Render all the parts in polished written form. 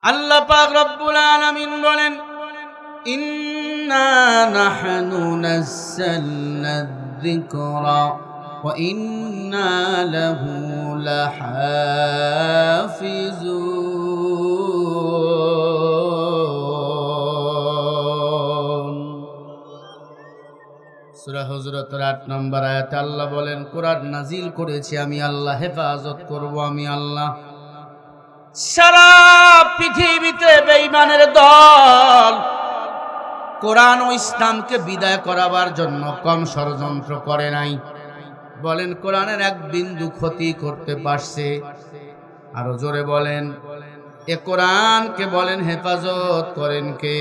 আল্লাহ পাক রব্বুল আলামিন বলেন, ইন্না নাহনু নাযালনা যিকরা ওয়া ইন্না লাহু লাহাফিজুন। সূরা হুজুরাতের ৮ নম্বর আয়াতে আল্লাহ বলেন, কোরআন নাজিল করেছি আমি আল্লাহ, হেফাজত করব আমি আল্লাহ। সারা পৃথিবীতে বেঈমানের দল কোরআন ও ইসলামকে বিদায় করাবার জন্য কম ষড়যন্ত্র করে নাই। বলেন, কোরআনের এক বিন্দু ক্ষতি করতে পারছে? আরো জোরে বলেন, এ কোরআনকে বলেন হেফাজত করেন কে?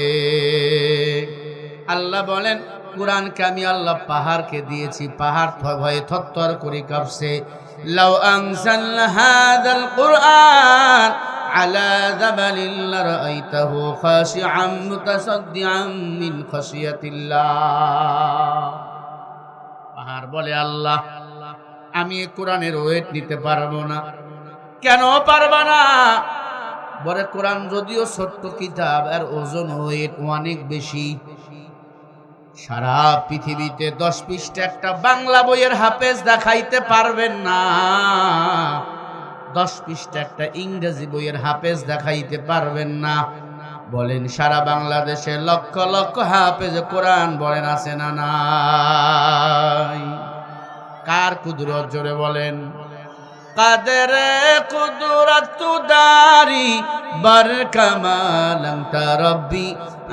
আল্লাহ বলেন, কোরআনকে আমি আল্লাহ পাহাড়কে দিয়েছি, পাহাড় ভয়ে থরথর করে কাঁপছে। লাউ আনজালনা হাযাল কুরআন আলা জাবালিন লারাআইতাহু খাশিআম মুতাসাদ্দিআম মিন খাশিয়াতিল্লাহ। পাহাড় বলে, আল্লাহ আমি এই কোরআনের ওয়েট নিতে পারবো না। কেন পারবা না? বলে, কোরআন যদিও ছোট্ট কিতাব, আর ওজন ওয়েট অনেক বেশি। সারা পৃথিবীতে 10 পৃষ্ঠা একটা বাংলা বইয়ের হাফেজ দেখাইতে পারবেন না। 10 পৃষ্ঠা একটা ইংরেজি বইয়ের হাফেজ দেখাইতে পারবেন না। বলেন, সারা বাংলাদেশে লক্ষ লক্ষ হাফেজ কোরআন বলেন আছে না নাই? কার কুদরত জোরে বলেন? কাদের কুদরত দারি বার কামাল আনতা রব্বি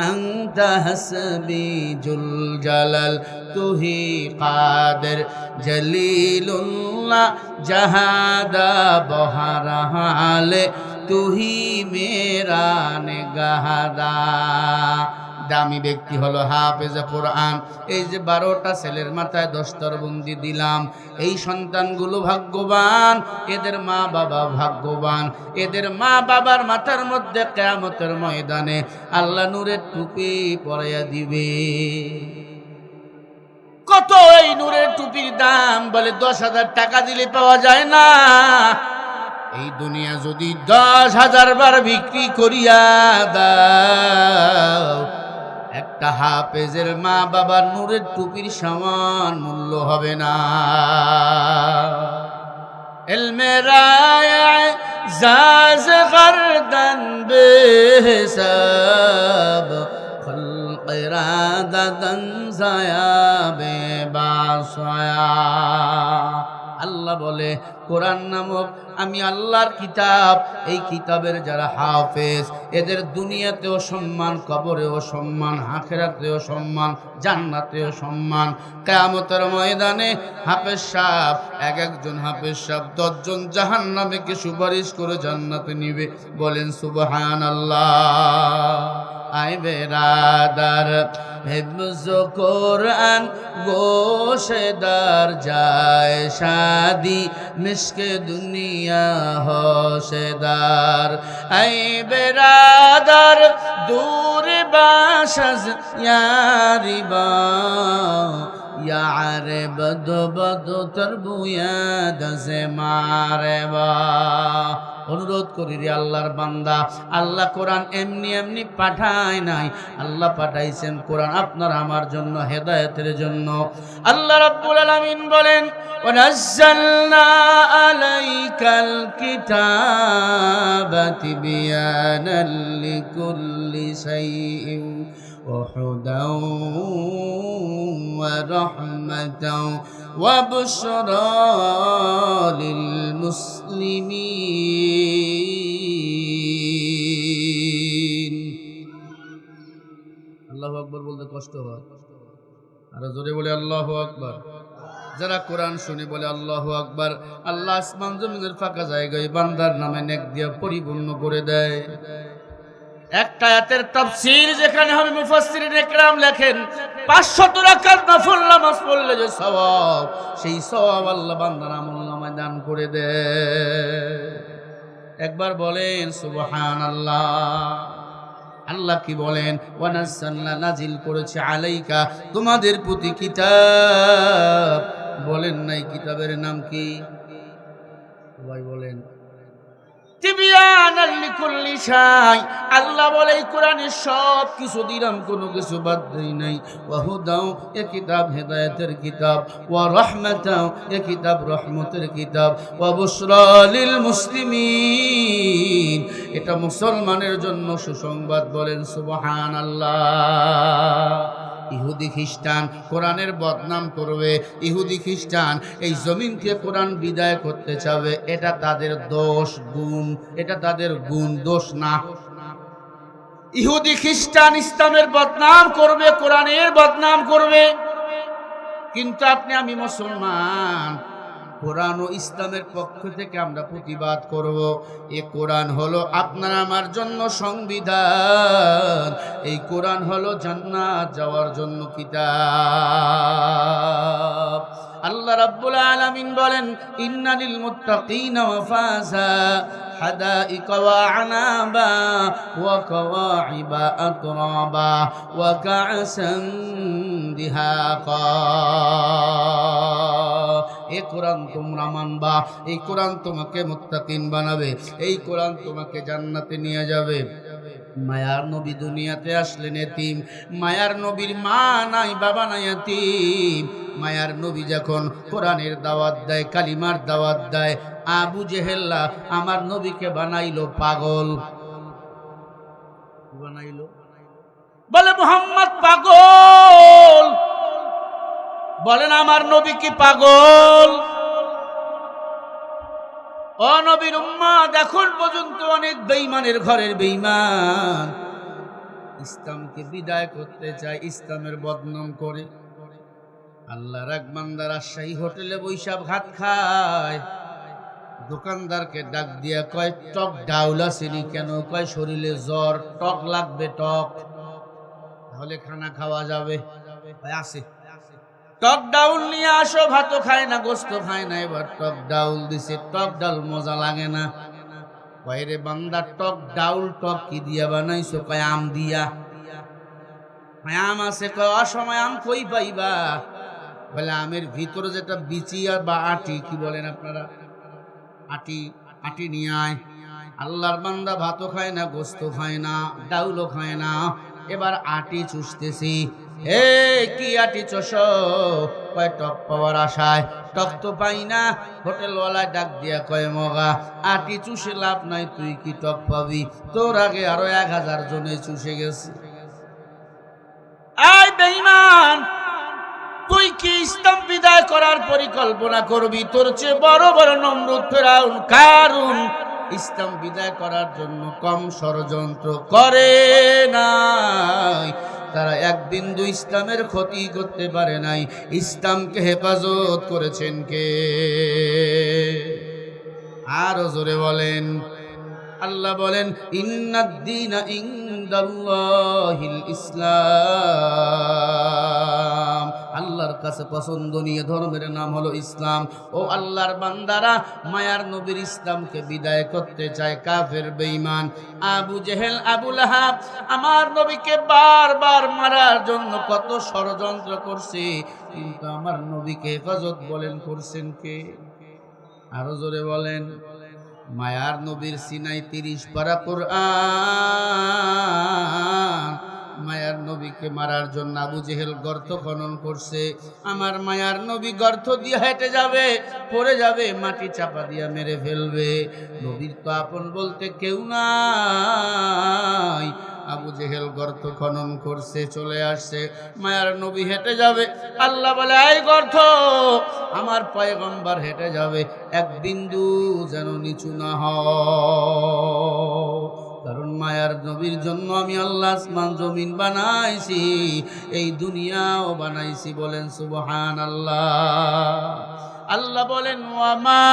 আনতা হাসবি জুল জালাল তুহি কাদের জলিলুল্লাহ জাহাদা বহরহালে তুহি মেরা নিগাহদা। দামি ব্যক্তি হলো হাফেজ কোরআন। এই যে 12টা ছেলের মাথায় দস্তরবন্দি দিলাম, এই সন্তানগুলো ভাগ্যবান, এদের মা বাবা ভাগ্যবান। এদের মা বাবার মাথার মধ্যে কিয়ামতের ময়দানে আল্লাহ নূরের টুপি পরাইয়া দিবে। কত এই নূরের টুপির দাম? বলে 10,000 টাকা দিলে পাওয়া যায় না। এই দুনিয়া যদি 10,000 বার বিক্রি করিয়া দাও, একটা হাফেজের মা বাবার নূরের টুপির সমান মূল্য হবে না। ইলমে রায় জাজ গরদন বেহিসাব খলক রাদাদন জায়া বেবাসয়া। আল্লাহ বলে, কোরআন নামক আমি আল্লাহর কিতাব, এই কিতাবের যারা হাফেজ, এদের দুনিয়াতেও সম্মান, কবরেও সম্মান, আখিরাতেও সম্মান, জান্নাতেও সম্মান। কিয়ামতের ময়দানে হাফেজ সাহেব, একজন হাফেজ সাহেব 10 জন জাহান্নামীকে সুপারিশ করে জান্নাতে নিবে। বলেন সুবহানাল্লাহ। আই বেরাদার হিফজ কোরআন গোশেদার যায় শাদি মিশকে দুনিয়া হোশেদার। আই বেরাদার দূর বাসাজ ইয়ারিবা ইয়ারে বদ বদ তরবুয়া দজে মারেবা। অনুরোধ করি রে আল্লাহর বান্দা, আল্লাহ কোরআন এমনি এমনি পাঠায় নাই। আল্লাহ পাঠাইছেন কোরআন আপনার আমার জন্য, হেদায়েতের জন্য। আল্লাহ রাব্বুল আলামিন বলেন, ওয়ানাজ্জালনা আলাইকাল কিতাবা তিবয়ানাল লিকুল্লি শাইইন ওয়া হুদাও ওয়া রাহমাতাও ওয়া বুশরা লিল মুসলিমিন। আল্লাহু আকবার বলতে কষ্ট হয়, আর জোরে বলে আল্লাহু আকবার। যারা কোরআন শুনে বলে আল্লাহু আকবার, আল্লাহ আসমান জমিনের ফাঁকা জায়গায় বান্দার নামে নেক দিয়ে পরিপূর্ণ করে দেয়। একটা আয়াতের তাফসীর যেখানে হবে, মুফাসসিরিন ইকরাম লেখেন 500 রাকাত নফল নামাজ পড়লে যে সওয়াব, সেই সওয়াব আল্লাহ বান্দার আমলনামায় দান করে দেয়। একবার বলেন সুবহানাল্লাহ। আল্লাহ কি বলেন? ওয়ানাজ্জালনা নাজিল করেছে আলাইকা তোমাদের প্রতি কিতাব। বলেন নাই কিতাবের নাম কি? সবাই বলেন। তিবিয়ানাল লিকুল্লি শাই। আল্লাহ বলে এই কোরআনে সব কিছু দিলাম, কোনো কিছু বাদ দেই নাই। ওয়া হুদাও, এ কিতাব হেদায়েতের কিতাব। ওয়া রাহমাতাও, এ কিতাব রহমতের কিতাব। ওয়া বুশরা লিল মুসলিমিন, এটা মুসলমানের জন্য সুসংবাদ। বলেন সুবহানাল্লাহ। ইহুদি খ্রিস্টান কোরআনের বদনাম করবে, ইহুদি খ্রিস্টান এই জমিন থেকে কোরআন বিদায় করতে চাবে, এটা তাদের দোষ গুণ, এটা তাদের গুণ, দোষ না। ইহুদি খ্রিস্টান ইসলামের বদনাম করবে, কোরআনের বদনাম করবে, কিন্তু আপনি আমি মুসলমান, কোরআন ও ইসলামের পক্ষ থেকে আমরা প্রতিবাদ করব। এই কোরআন হলো আপনার আমার জন্য সংবিধান, এই কোরআন হলো জান্নাত যাওয়ার জন্য কিতাব। আল্লাহ রাব্বুল আলামিন বলেন, ইন্না লিল মুত্তাকিনা মাফাজা হাদাইকা ওয়া আনাবা ওয়া কাওয়াইবা আতরাবা ওয়া কা'সান দিহাকা। এই কোরআন তোমরা মানবা, এই কোরআন তোমাকে মুত্তাকিন বানাবে, এই কোরআন তোমাকে জান্নাতে নিয়ে যাবে। মায়ার নবী দুনিয়াতে আসলেন এতিম, মায়ার নবীর মা নাই, বাবা নাই, এতিম। মায়ার নবী যখন কোরআনের দাওয়াত দেয়, কালিমার দাওয়াত দেয়, আবু জেহেল্লা আমার নবীকে বানাইলো পাগল। বানাইলো, বলে মুহাম্মদ পাগল। বলেন আমার নবী কি পাগল? ও নবীর উম্মত, এখন পর্যন্ত অনেক বেঈমানের ঘরের বেঈমান ইসলামকে বিদায় করতে চায়, ইসলামের বদনাম করে। আল্লাহর এক বান্দা রাজশাহী হোটেলে বৈশা ভাত খায়, দোকানদারকে ডাক দিয়া কয়, টক ডাউল আসেনি কেন? কয় শরীরে জ্বর, টক লাগবে, টক তাহলে খানা খাওয়া যাবে। আসে, টক ডাউল নিয়ে আসো। ভাতও খায় না, গোস্ত খায় না, এবার টক ডাউল দিছে। টক ডাউল মজা লাগে না। কয় রে বান্দা, টক ডাউল টক কি দিয়া বানাইছো? কয় আম দিয়া। কয় আম আছে? কয় অসময় আম কই পাইবা? বলে আমের ভিতরে যেটা বিচি আর বা আটি, কি বলেন আপনারা, আটি, আটি নিয়ে আয়। আল্লাহর বান্দা ভাতও খায় না, গোস্ত খায় না, ডাউলও খায় না, এবার আটি চুষতেছি। হে কি আটি চষ? কয় টক পাওয়ার আশায়। টক তো পাই না। হোটেলওয়ালায় ডাক দিয়া কয়, মগা আটি চুষে লাভ নাই, তুই কি টক পাবি? তোর আগে আরো 1000 জনে চুষে গেছে। আয় বেঈমান, তুই কি ইসলাম বিদায় করার পরিকল্পনা করবি? তোর চেয়ে বড় বড় নমরুদ, ফেরাউন, কারুন ইসলাম বিদায় করার জন্য কম ষড়যন্ত্র করে নাই। তারা এক বিন্দু ইসলামের ক্ষতি করতে পারে নাই। ইসলামকে হেফাজত করেছেন কে? আরো জোরে বলেন। আল্লাহ বলেন, ইন্নাদ-দীনা ইনদাল্লাহিল ইসলাম। আল্লাহর কাছে পছন্দনীয় ধর্মের নাম হলো ইসলাম। ও আল্লাহর বান্দারা, মায়ার নবীর ইসলামকে বিদায় করতে চায় কাফের বেঈমান আবু জেহেল, আবু লাহাব আমার নবীকে বারবার মারার জন্য কত ষড়যন্ত্র করছে, কিন্তু আমার নবীকে হেফাজত বলেন করছেন কে? আরো জোরে বলেন। মায়ার নবীর সিনাই 30 পারা কোরআন। মায়ার নবীকে মারার জন্য আবু জেহেল গর্ত খনন করছে। আমার মায়ার নবী গর্ত দিয়ে হেঁটে যাবে, পড়ে যাবে, মাটি চাপা দিয়া মেরে ফেলবে। নবীর তো আপন বলতে কেউ নাই। আবু জেহেল গর্ত খনন করছে, চলে আসছে, মায়ার নবী হেঁটে যাবে। আল্লাহ বলে, এই গর্ত আমার পয়গম্বর হেঁটে যাবে, এক বিন্দু যেন নিচু না হয়, কারণ মায়ার নবীর জন্য আমি আল্লাহ আসমান জমিন বানাইছি, এই দুনিয়াও বানাইছি। বলেন সুবহানাল্লাহ। আল্লাহ বলেন, ওয়ামা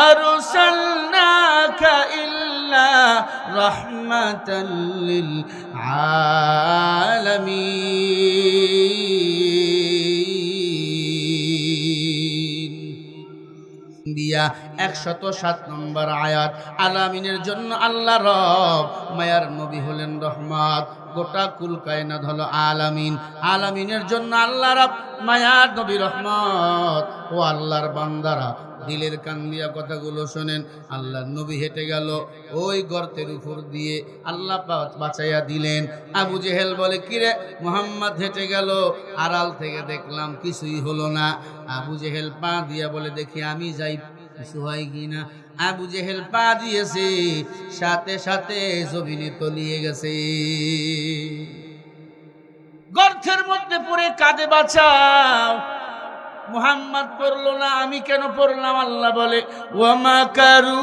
আরসালনাকা ইল্লা রাহমাতাল লিল আলামিন। 107 নম্বর আয়াত। আলামিনের জন্য আল্লাহ রব, মায়ার নবী হলেন রহমত, গোটা কুল কায়নাত হলো আলামিন। আলামিনের জন্য আল্লাহ রব, মায়ার নবী রহমত। ও আল্লাহর বান্দারা, দিলের কান দিয়া কথাগুলো শোনেন। আল্লাহ নবী হেঁটে গেল ওই গর্তের উপর দিয়ে, আল্লাহ বাঁচাইয়া দিলেন। আবু জেহেল বলে, কিরে মুহাম্মদ হেঁটে গেল, আড়াল থেকে দেখলাম কিছুই হলো না। আবু জেহেল পা দিয়া বলে, দেখি আমি যাই কিছু হয় কিনা। আবু জেহেল পা দিয়েছে, সাথে সাথে জমিনে তলিয়ে গেছে। গর্তের মধ্যে পড়ে কাঁদে, বাঁচাও। মুহাম্মদ পড়লো না, আমি কেন পড়লাম? আল্লাহ বলে, ওয়া মাকারু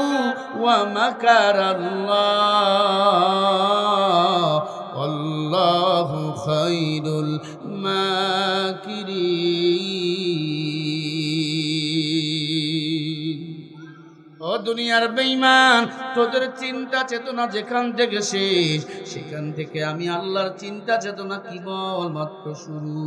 ওয়া মাকারাল্লাহ আল্লাহু খায়রুল মাকিরিন। ও দুনিয়ার বেঈমান, তোদের চিন্তা চেতনা যেখান থেকে শেষ, সেখান থেকে আমি আল্লাহর চিন্তা চেতনা কেবলমাত্র শুরু।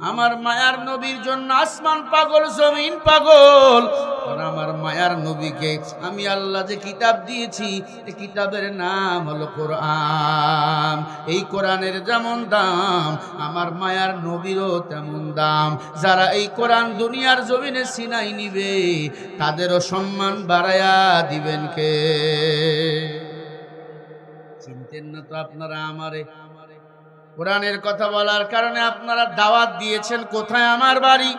আমার মায়ার নবীর জন্য আসমান পাগল, জমিন পাগল। আর আমার মায়ার নবীকে আমি আল্লাহ যে কিতাব দিয়েছি, এই কিতাবের নাম হলো কোরআন। এই কোরআনের যেমন দাম, আমার মায়ার নবীরও তেমন দাম। যারা এই কোরআন দুনিয়ার জমিনে সিনাই নিবে, তাদেরও সম্মান বাড়ায়া দিবেন কে? চিনতেন না তো আপনারা আমারে? কোরআনের কথা বলার কারণে আপনারা দাওয়াত দিয়েছেন, কোথায় আমার বাড়ি,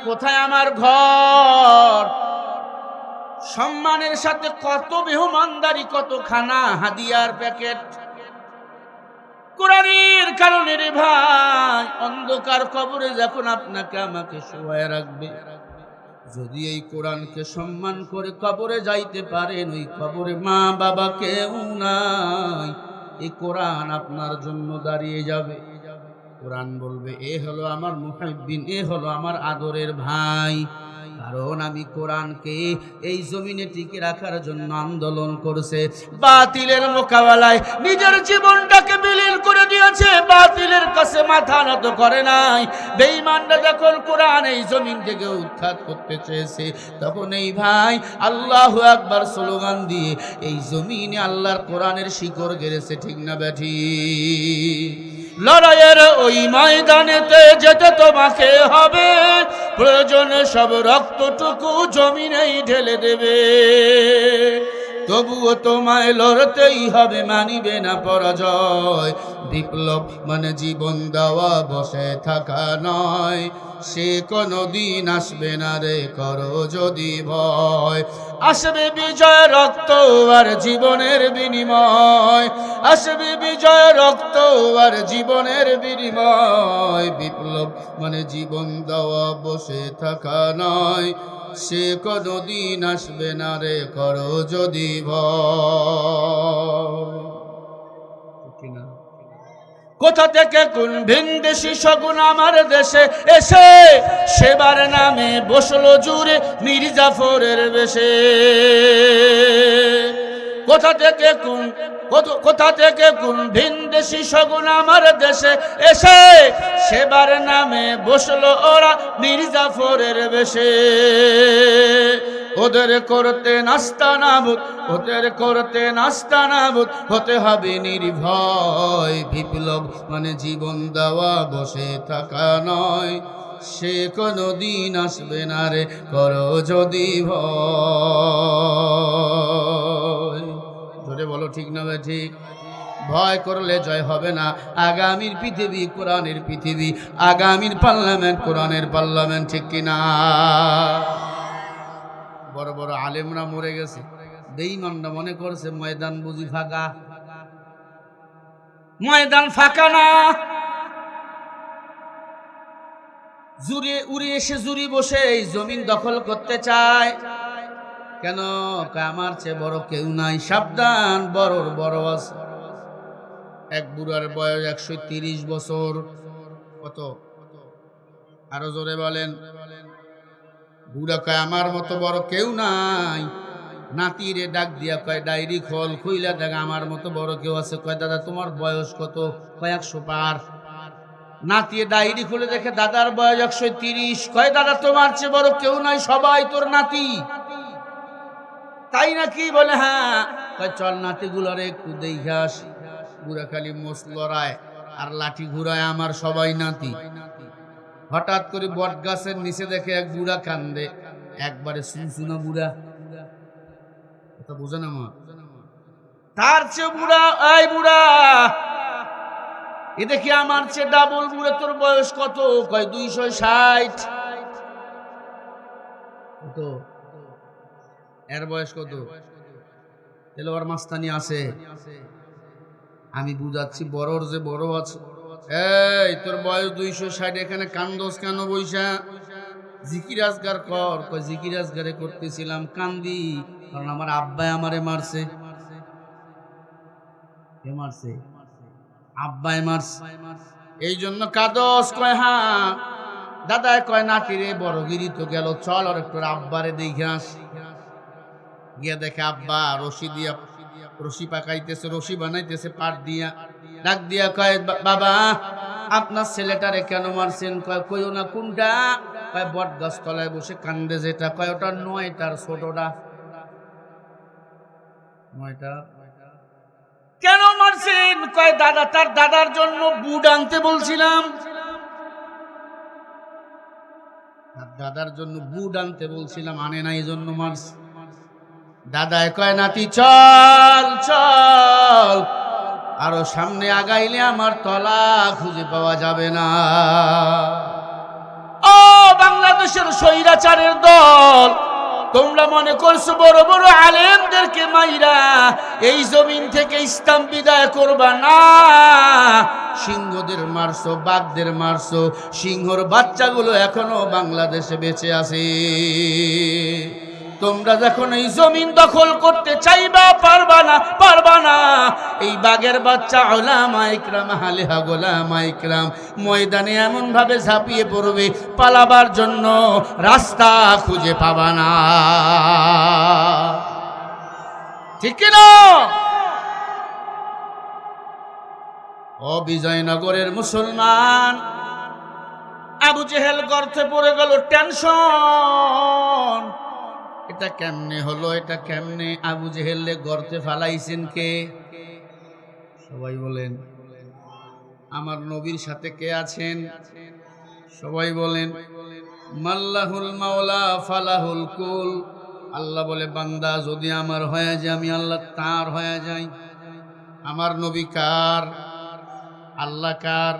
কোথায় আমার ঘর। সম্মানের সাথে কত মেহমানদারি, কত খানা, হাদিয়ার প্যাকেট। কোরআনের কারণে রে ভাই, অন্ধকার কবরে যখন আপনাকে আমাকে শোয়ায় রাখবে, যদি এই কোরআনকে সম্মান করে কবরে যাইতে পারেন, ওই কবরে মা বাবা কেউ নাই, এই কোরআন আপনার জন্য দাঁড়িয়ে যাবে। কোরআন বলবে, এ হলো আমার মুহিব্বিন, এ হলো আমার আদরের ভাই। কারণ আমি কোরআনকে এই জমিনে টিকে রাখার জন্য আন্দোলন করছে, বাতিলের মোকাবেলায় নিজের জীবনটাকে বিলীন করে দিয়েছে, বাতিলের কাছে মাথা নত করে নাই। বেঈমানরা যখন কোরআন এই জমিন থেকে উৎখাত করতে চেয়েছে, তখন এই ভাই আল্লাহু আকবার স্লোগান দিয়ে এই জমিনে আল্লাহর কোরআনের শিকড় গেড়েছে। ঠিক না ব্যাঠি? লড়াইয়ের ওই ময়দানেতে যেতে তোমাকে হবে, প্রয়োজনে সব রক্তটুকু জমিনেই ঢেলে দেবে। তবুও তোমায় লড়তেই হবে, মানিবে না পরাজয়। বিপ্লব মানে জীবন দেওয়া, বসে থাকা নয়। সে কোনদিন আসবে না রে, করো যদি ভয়। আসবে বিজয়, রক্ত আর জীবনের বিনিময়। আসবে বিজয়, রক্ত আর জীবনের বিনিময়। বিপ্লব মানে জীবন দেওয়া, বসে থাকা নয়। সে কোনদিন আসবে না রে, করো যদি ভয়। কোথা থেকে কোন ভিনদেশি শগুন আমার দেশে এসে সেবার নামে বসলো জুড়ে মির্জাফরের বেশে। কোথা থেকে কোন ভিনদেশি শগুন আমার দেশে এসে সেবার নামে বসলো ওরা মির্জাফরের বেশে। ওদের করতে নাস্তানাবুদ, ওদের করতে নাস্তানাবুদ হতে হবে নির্ভয়। বিপ্লব মানে জীবন দেওয়া, বসে থাকা নয়। সে কোনদিন আসবে না রে, করো যদি ভয়। জোরে বলো, ঠিক না ভাই? ঠিক। ভয় করলে জয় হবে না। আগামীর পৃথিবী কোরআনের পৃথিবী, আগামীর পার্লামেন্ট কোরআনের পার্লামেন্ট। ঠিক কিনা? বড় বড় আলেমরা মরে গেছে, বেঈমানরা মনে করছে ময়দান বুঝি ফাঁকা। ময়দান ফাঁকা না। জুড়ে উড়ে এসে জুড়ি বসে এই জমিন দখল করতে চায়। কেন? আমার চেয়ে বড় কেউ নাই। সাবধান, বড়র বড় আছে। এক বুড়ার বয়স 130 বছর। কত? আরো জোরে বলেন। বুড়া কয়, আমার মতো বড় কেউ নাই। নাতিরে ডাক দিয়া কয়, ডায়েরি খোল, খুইলা দেখ আমার মতো বড় কেউ আছে। কয়, দাদা তোমার বয়স কত? কয়, 100 পার। নাতি ডায়েরি খুলে দেখে দাদার বয়স 130। কয়, দাদা তোমার চেয়ে বড় কেউ নাই, সবাই তোর নাতি। তাই নাকি? বলে হ্যাঁ। কয়, চল নাতিগুলোরে একটু দেখে আসি। বুড়া খালি মোষ লড়ায় আর লাঠি ঘুরায়, আমার সবাই নাতি। হঠাৎ করে বট গাছের নিচে দেখে এক বুড়া কান্দে। একবারে সুনসুনা বুড়া, কথা বোঝে না মা, তার চেয়ে বুড়া। এই বুড়া, এ দেখি আমার চেয়ে ডাবল বুড়া। তোর বয়স কত? কয় 260। কত এর বয়স? কত? তাহলে ওর মাস্তানি আছে। আমি বুঝাচ্ছি বড়র যে বড় আছে। এই তোর বয়স 260, এখানে কান্দোস কেন বইসা? জিকির আজগার কর। কয় জিকির আজগারে করতেছিলাম, কান্দি কারণ আমার আব্বাই আমারে মারছে। কে মারছে? আব্বাই মারছে, এই জন্য কাদস। কয় হ্যাঁ। দাদায় কয় নাতি রে, বড়গিরি তো গেল, চল আর একটু আব্বারে দেখে আস। গিয়া দেখে আব্বা রশি দিয়া রশি পাকাইতেছে, রশি বানাইতেছে পাট দিয়া। ডাক দিয়া কয় বাবা, আপনার ছেলেটারে কেন মারছেন? কয় কইও না। কোনটা? কয় বট গাছ তলায় বসে কান্দে যেটা। কয় ওটা 9টার ছোটটা। 9টা। কেন মারছেন? কয় দাদা, তার দাদার জন্য বুট আনতে বলছিলাম। দাদার জন্য বুট আনতে বলছিলাম, আনে না, এই জন্য মারছে। দাদায় কয় নাতি চল চল, আরো সামনে আগাইলে আমার তলা খুঁজে পাওয়া যাবে না। ও বাংলাদেশের স্বৈরাচারের দল, তোমরা মনে করছো বড় বড় আলেমদেরকে মাইরা এই জমিন থেকে ইসলাম বিদায় করবা না। সিংহদের মারছো, বাঘদের মারছো, সিংহর বাচ্চাগুলো এখনো বাংলাদেশে বেঁচে আছে। তোমরা যখন এই জমিন দখল করতে চাইবা, পারবা না, পারবা না। এই বাঘের বাচ্চা উলামা ইকরাম, হালেহা গোলামা ইকরাম ময়দানে এমন ভাবে ঝাঁপিয়ে পড়বে, পালাবার জন্য রাস্তা খুঁজে পাবা না। ঠিক না? ও বিজয়নগরের মুসলমান, আবু জেহেল গর্তে পড়ে গেল। টেনশন, এটা কেমনে হলো? এটা কেমনে? আবু জেহেলে গর্তে ফালাইছেন কে? সবাই বলেন। আমার নবীর সাথে কে আছেন? সবাই বলেন। মাল্লাহুল মাওলা ফালাহুল কুল। আল্লাহ বলে বান্দা যদি আমার হয়ে যায়, আমি আল্লাহ তার হয়ে যাই। আমার নবী কার? আল্লাহ কার?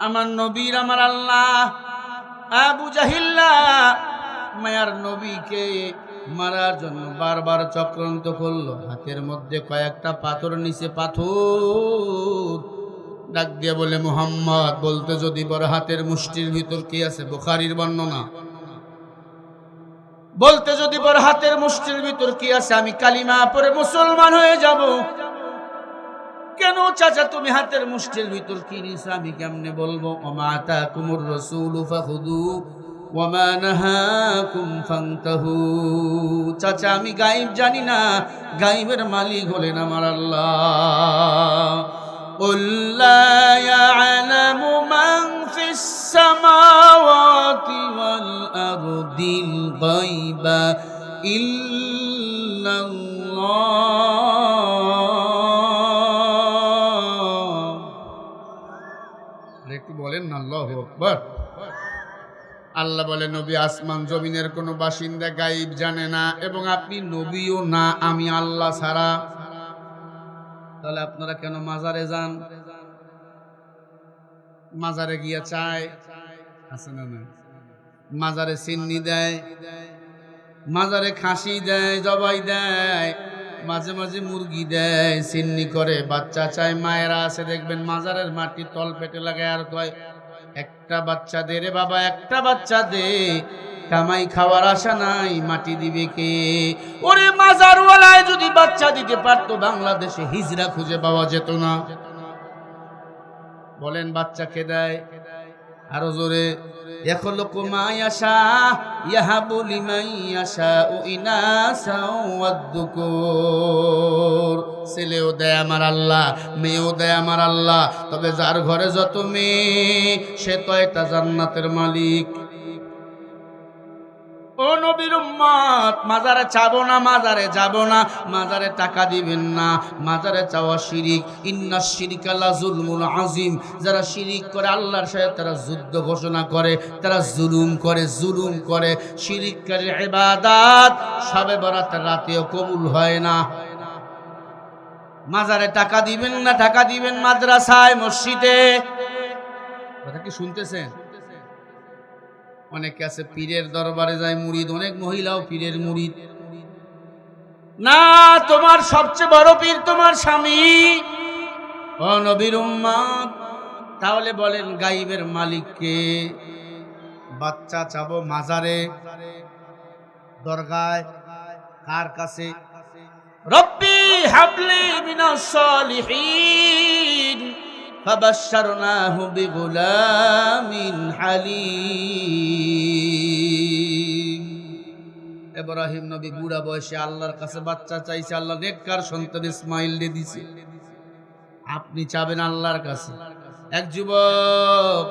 আমার নবীর, আমার আল্লাহ। আবু জাহিল্লা মায়ার নবীকে মারার জন্য বারবার চক্রান্ত করলো। হাতের মধ্যে কয়েকটা পাথর, নিচে পাথর। ডাক দিয়ে বলে মুহাম্মদ, বলতে যদি বড় হাতের মুষ্টির ভিতর কি আছে? বুখারীর বর্ণনা। বলতে যদি বড় হাতের মুষ্টির ভিতর কি আছে, আমি কালিমা পড়ে মুসলমান হয়ে যাব। কেন চাচা তুমি হাতের মুষ্টির ভিতর কি নিছো আমি কেমনে বলবো? ওমা আতাকুমুর রাসূলু ফাখুযু ওয়ামা নাহাকুম ফান্তাহু। চাচা আমি গায়েব জানি না, গায়েবের মালিক হলেন আমার আল্লাহ। কুল লা ইয়ালামু মান ফিস সামাওয়াতি ওয়াল আরদিল গায়বা ইল্লাল্লাহ। একটু বলেন না আল্লাহু আকবার। আল্লাহ বলে নবী আসমান জমিনের কোনো বাসিন্দা গায়েব জানে না, এবং আপনি নবীও না, আমি আল্লাহ ছাড়া। তাহলে আপনারা কেন মাজারে যান? মাজারে গিয়া চায় আছে না? না, মাজারে সিন্নি দেয়, মাজারে খাসি দেয়, জবাই দেয়, মাঝে মাঝে মুরগি দেয়, সিন্নি করে, বাচ্চা চায়। মায়েরা আছে দেখবেন মাজারের মাটি তল পেটে লাগায় আর কয় একটা বাচ্চা দে রে বাবা, একটা বাচ্চা দে, কামাই খাওয়ার আশা নাই, মাটি দিবে কে? ওরে মাজারওয়ালায় যদি বাচ্চা দিতে পারতো, বাংলাদেশে হিজরা খুঁজে পাওয়া যেত না। বলেন বাচ্চা কে দেয়? আরো জোরে। ইয়াখলুকু মা ইয়াশা ইয়াহাবু লিমান ইয়াশাউ ইনাসা ওয়াদ-দুকুর। ছেলেও দেয় আমার আল্লাহ, মেয়েও দেয় আমার আল্লাহ। তবে যার ঘরে যত মেয়ে, সে তো একটা জান্নাতের মালিক। ও নবীর উম্মত, মাজারে চাবো না, মাজারে যাব না, মাজারে টাকা দিবেন না, মাজারে চাওয়া শিরিক। ইন্নাশ শিরকা লাযুলমুন আযীম। যারা শিরিক করে আল্লাহর সাথে, তারা যুদ্ধ ঘোষণা করে, তারা জুলুম করে। শিরিককারী ইবাদত শবে বরাতের রাতেও কবুল হয় না। মাজারে টাকা দিবেন না, টাকা দিবেন মাদ্রাসায়, মসজিদে। কথা কি শুনতেছেন? অনেকে আছে পীরের দরবারে যায় মুরিদ, অনেক মহিলাও পীরের মুরিদ। না, তোমার সবচেয়ে বড় পীর তোমার স্বামী। ও নবীর উম্মত, তাহলে বলেন গায়বের মালিককে? বাচ্চা চাবো মাজারে, দরগায়, কার কাছে? রব্বি হাবলি মিনাস সালিহিন ফাবাশশারনাহু বিগুলামিন হালিম। ইব্রাহিম নবী বুড়া বয়সে আল্লাহর কাছে বাচ্চা চাইছে, আল্লাহ নেককার সন্তান ইসমাইল দিয়ে দিছে। আপনি চাবেন আল্লাহর কাছে? এক যুবক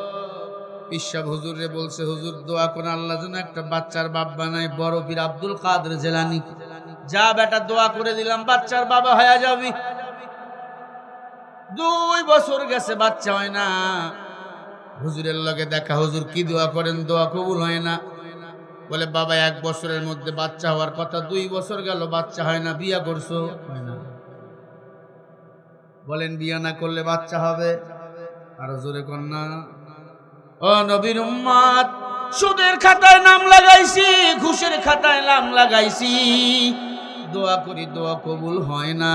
পিসাব হুজুরে বলছে, হুজুর দোয়া করে আল্লাহ যেন একটা বাচ্চার বাপ বানায়। বড় পীর আব্দুল কাদের জিলানী, যা বেটা দোয়া করে দিলাম, বাচ্চার বাবা হয়ে যাবি। 2 বছর গেছে, বাচ্চা হয় না। হুজুরের লগে দেখা, হুজুর কি দোয়া করেন? দোয়া কবুল হয় না। বলে বাবা 1 বছরের মধ্যে বাচ্চা হওয়ার কথা, 2 বছর গেল বাচ্চা হয় না। বিয়া করছো? হয় না। বলেন বিয়া না করলে বাচ্চা হবে? আরো জোরে কন্যা। ও নবীর উম্মত, সুদের খাতায় নাম লাগাইছি, ঘুষের খাতায় নাম লাগাইছি, দোয়া করি দোয়া কবুল হয় না।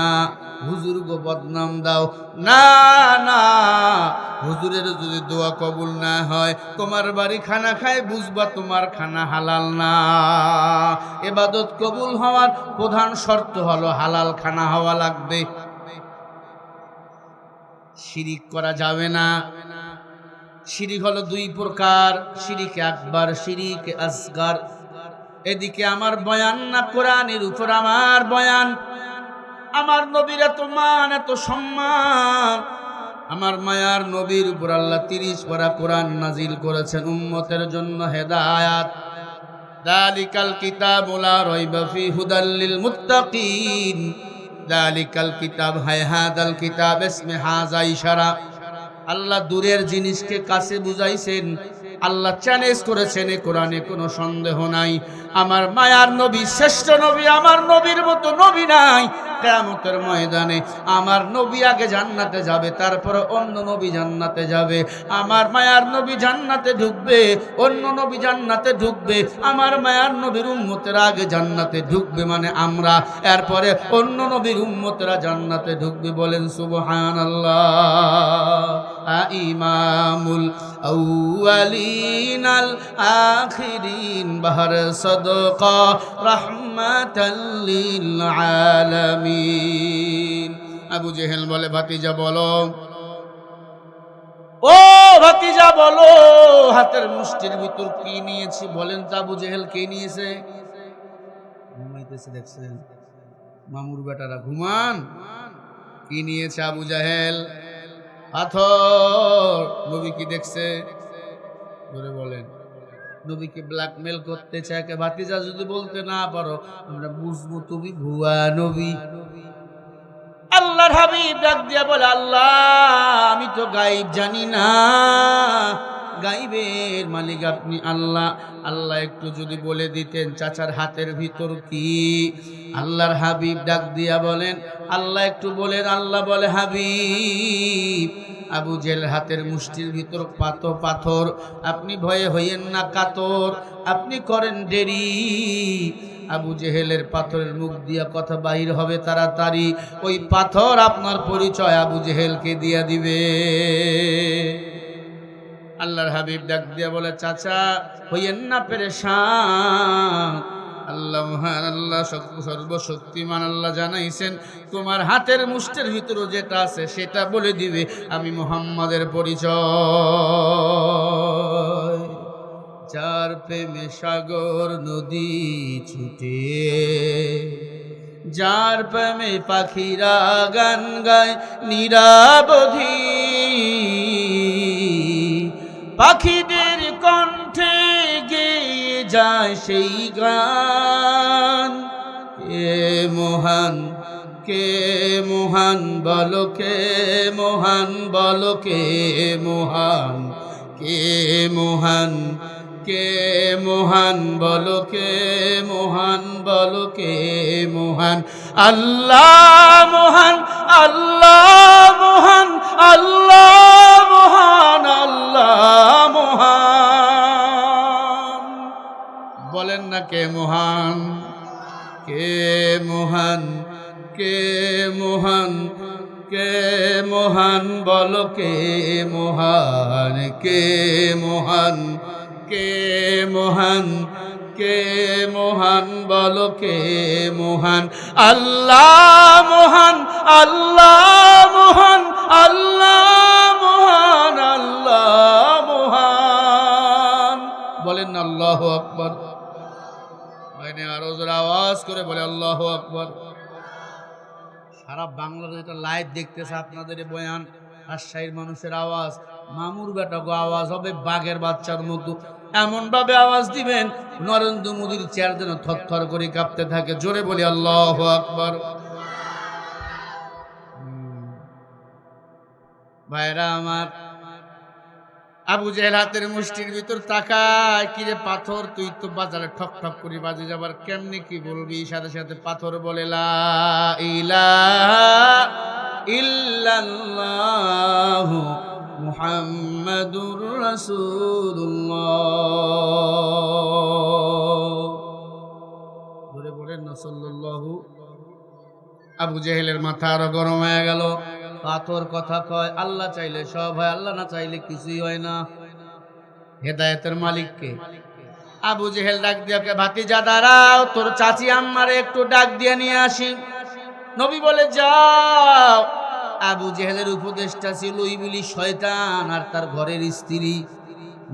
হুজুর গো বদনাম দাও। না না, হুজুরের যদি দোয়া কবুল না হয়, তোমার বাড়ি খানা খায় বুঝবা তোমার খানা হালাল না। ইবাদত কবুল হওয়ার প্রধান শর্ত হলো হালাল খানা হওয়া লাগবে। শিরিক করা যাবে না। শিরিক হলো 2 প্রকার, শিরিক আকবার, শিরিক আসগার। এদিকে আমার বয়ান না, কোরআনের উপর আমার বয়ান। আমার নবীর এত মান, এত সম্মান। আমার মায়ার নবীর উপর আল্লাহ 30 পারা কোরআন নাজিল করেছেন উম্মতের জন্য হেদায়াত। যালিকাল কিতাবু লা রাইবা ফি হুদাল লিল মুত্তাকিন। যালিকাল কিতাব, হায় হাদাল কিতাব, ইসমে হাযা ইশারা। আল্লাহ দূরের জিনিসকে কাছে বুঝাইছেন। আল্লাহ চ্যালেঞ্জ করেছেন, এ কোরআনে কোনো সন্দেহ নাই। আমার মায়ার নবী শ্রেষ্ঠ নবী, আমার নবীর মতো নবী নাই। কিয়ামতের ময়দানে আমার নবী আগে জান্নাতে যাবে, তারপরে অন্য নবী জান্নাতে যাবে। আমার মায়ার নবী জান্নাতে ঢুকবে, অন্য নবী জান্নাতে ঢুকবে। আমার মায়ার নবীর উম্মতেরা আগে জান্নাতে ঢুকবে, মানে আমরা। এরপরে অন্য নবীর উম্মতেরা জান্নাতে ঢুকবে। বলেন সুবহানাল্লাহ। ইমামুল আউয়ালিন আল আখিরিন, বাহর সাদকা রাহমাতাল লিল আলামিন। আবু জেহেল বলে, ভাতিজা বলো, ও ভাতিজা বলো, হাতের মুষ্টির ভিতর কি নিয়েছি বলেন তো? আবু জেহেল কে নিয়েছে? ঘুমাইতেছে, দেখছেন? মামুর বেটারা ঘুমান। কি নিয়েছে আবু জেহেল? পাথর। নবী কি দেখছে? জোরে বলেন। নবীকে ব্ল্যাকমেল করতে চায়। ভাতিজা যদি বলতে না পারো, আমরা বুঝবো তুমি ভুয়া নবী। আল্লাহর হাবিব ডাক দিয়া বলে, আল্লাহ আমি তো গায়েব জানি না, গায়েবের মালিক আপনি আল্লাহ। আল্লাহ একটু যদি বলে দিতেন চাচার হাতের ভিতর কি। আল্লাহর হাবিব ডাক দিয়া বলেন, আল্লাহ একটু বলেন। আল্লাহ বলে, হাবিব আবু জেহেল হাতের মুষ্টির ভিতর পাথর। আপনি ভয়ে হইয়েন না কাতর, আপনি করেন দেরি। আবু জেহেলের পাথরের মুখ দিয়া কথা বাহির হবে তাড়াতাড়ি। ওই পাথর আপনার পরিচয় আবু জেহেলকে দিয়া দিবে। আল্লাহর হাবিব ডাক দিয়া বলে, চাচা হইয়েন না পেরেশান। আল্লাহ মহান, আল্লাহ সর্বশক্তিমান আল্লাহ জানাইছেন, তোমার হাতের মুষ্টির ভিতরে যেটা আছে সেটা বলে দিবে আমি মুহাম্মাদের পরিচয়। যার প্রেমে সাগর নদী ছুটে, যার প্রেমে পাখিরা গান গায় নিরাবধি, পাখিদের কণ্ঠে গেয়ে যায় সেই গান। কে মহান, কে মহান বলো, কে মহান বলো, কে মহান, কে মহান, কে মহান বলো, কে মহান বলো, কে মহান। আল্লাহ মহান, আল্লাহ মহান, আল্লাহ মহান, আল্লাহ মহান। বলেন না কে মহান, কে মহান, কে মহান, কে মহান বলো, কে মহান, কে মহান, কে মহান, কে মহান বলো, কে মহান। আল্লাহ মহান, আল্লাহ মহান, আল্লাহ মহান, আল্লাহ মহান। বলেন না আল্লাহু আকবার। আরো জোরে আওয়াজ করে বলে আল্লাহু আকবার। সারা বাংলাদেশ এটা লাইভ দেখতেছে আপনাদের বয়ান। রাজশাহীর মানুষের আওয়াজ, মামুর বেটাকে আওয়াজ হবে বাঘের বাচ্চার মতো, এমন ভাবে আওয়াজ দিবেন নরেন্দ্র মোদীর চেয়ার যেন থরথর করে কাঁপতে থাকে। জোরে বলি আল্লাহু আকবার। ভাইরা আমার, আবু জেহেল হাতের মুষ্টির ভিতর তাকায়, কিরে পাথর, তুই তো বাজারে ঠক ঠক করে বাজে যাবার, কেমনি কি বলবি? সাথে সাথে পাথর বলে লা ইলাহা ইল্লাল্লাহু মুহাম্মাদুর রাসূলুল্লাহ। বলে বলেন না সাল্লাল্লাহু। আবু জেহেলের মাথা আরো গরম হয়ে গেল। পাথর কথা কয়, আল্লাহ চাইলে সব হয়, আল্লাহ না চাইলে কিছুই হয় না। হেদায়েতের মালিককে। আবু জেহেল ডাক দিয়ে, ভাতিজা দাঁড়াও, তোর চাচি আম্মারে একটু ডাক দিয়ে নিয়ে আসি। নবী বলে যাও। আবু জেহেলের উপদেশটা ছিল ইবলিস শয়তান আর তার ঘরের স্ত্রী।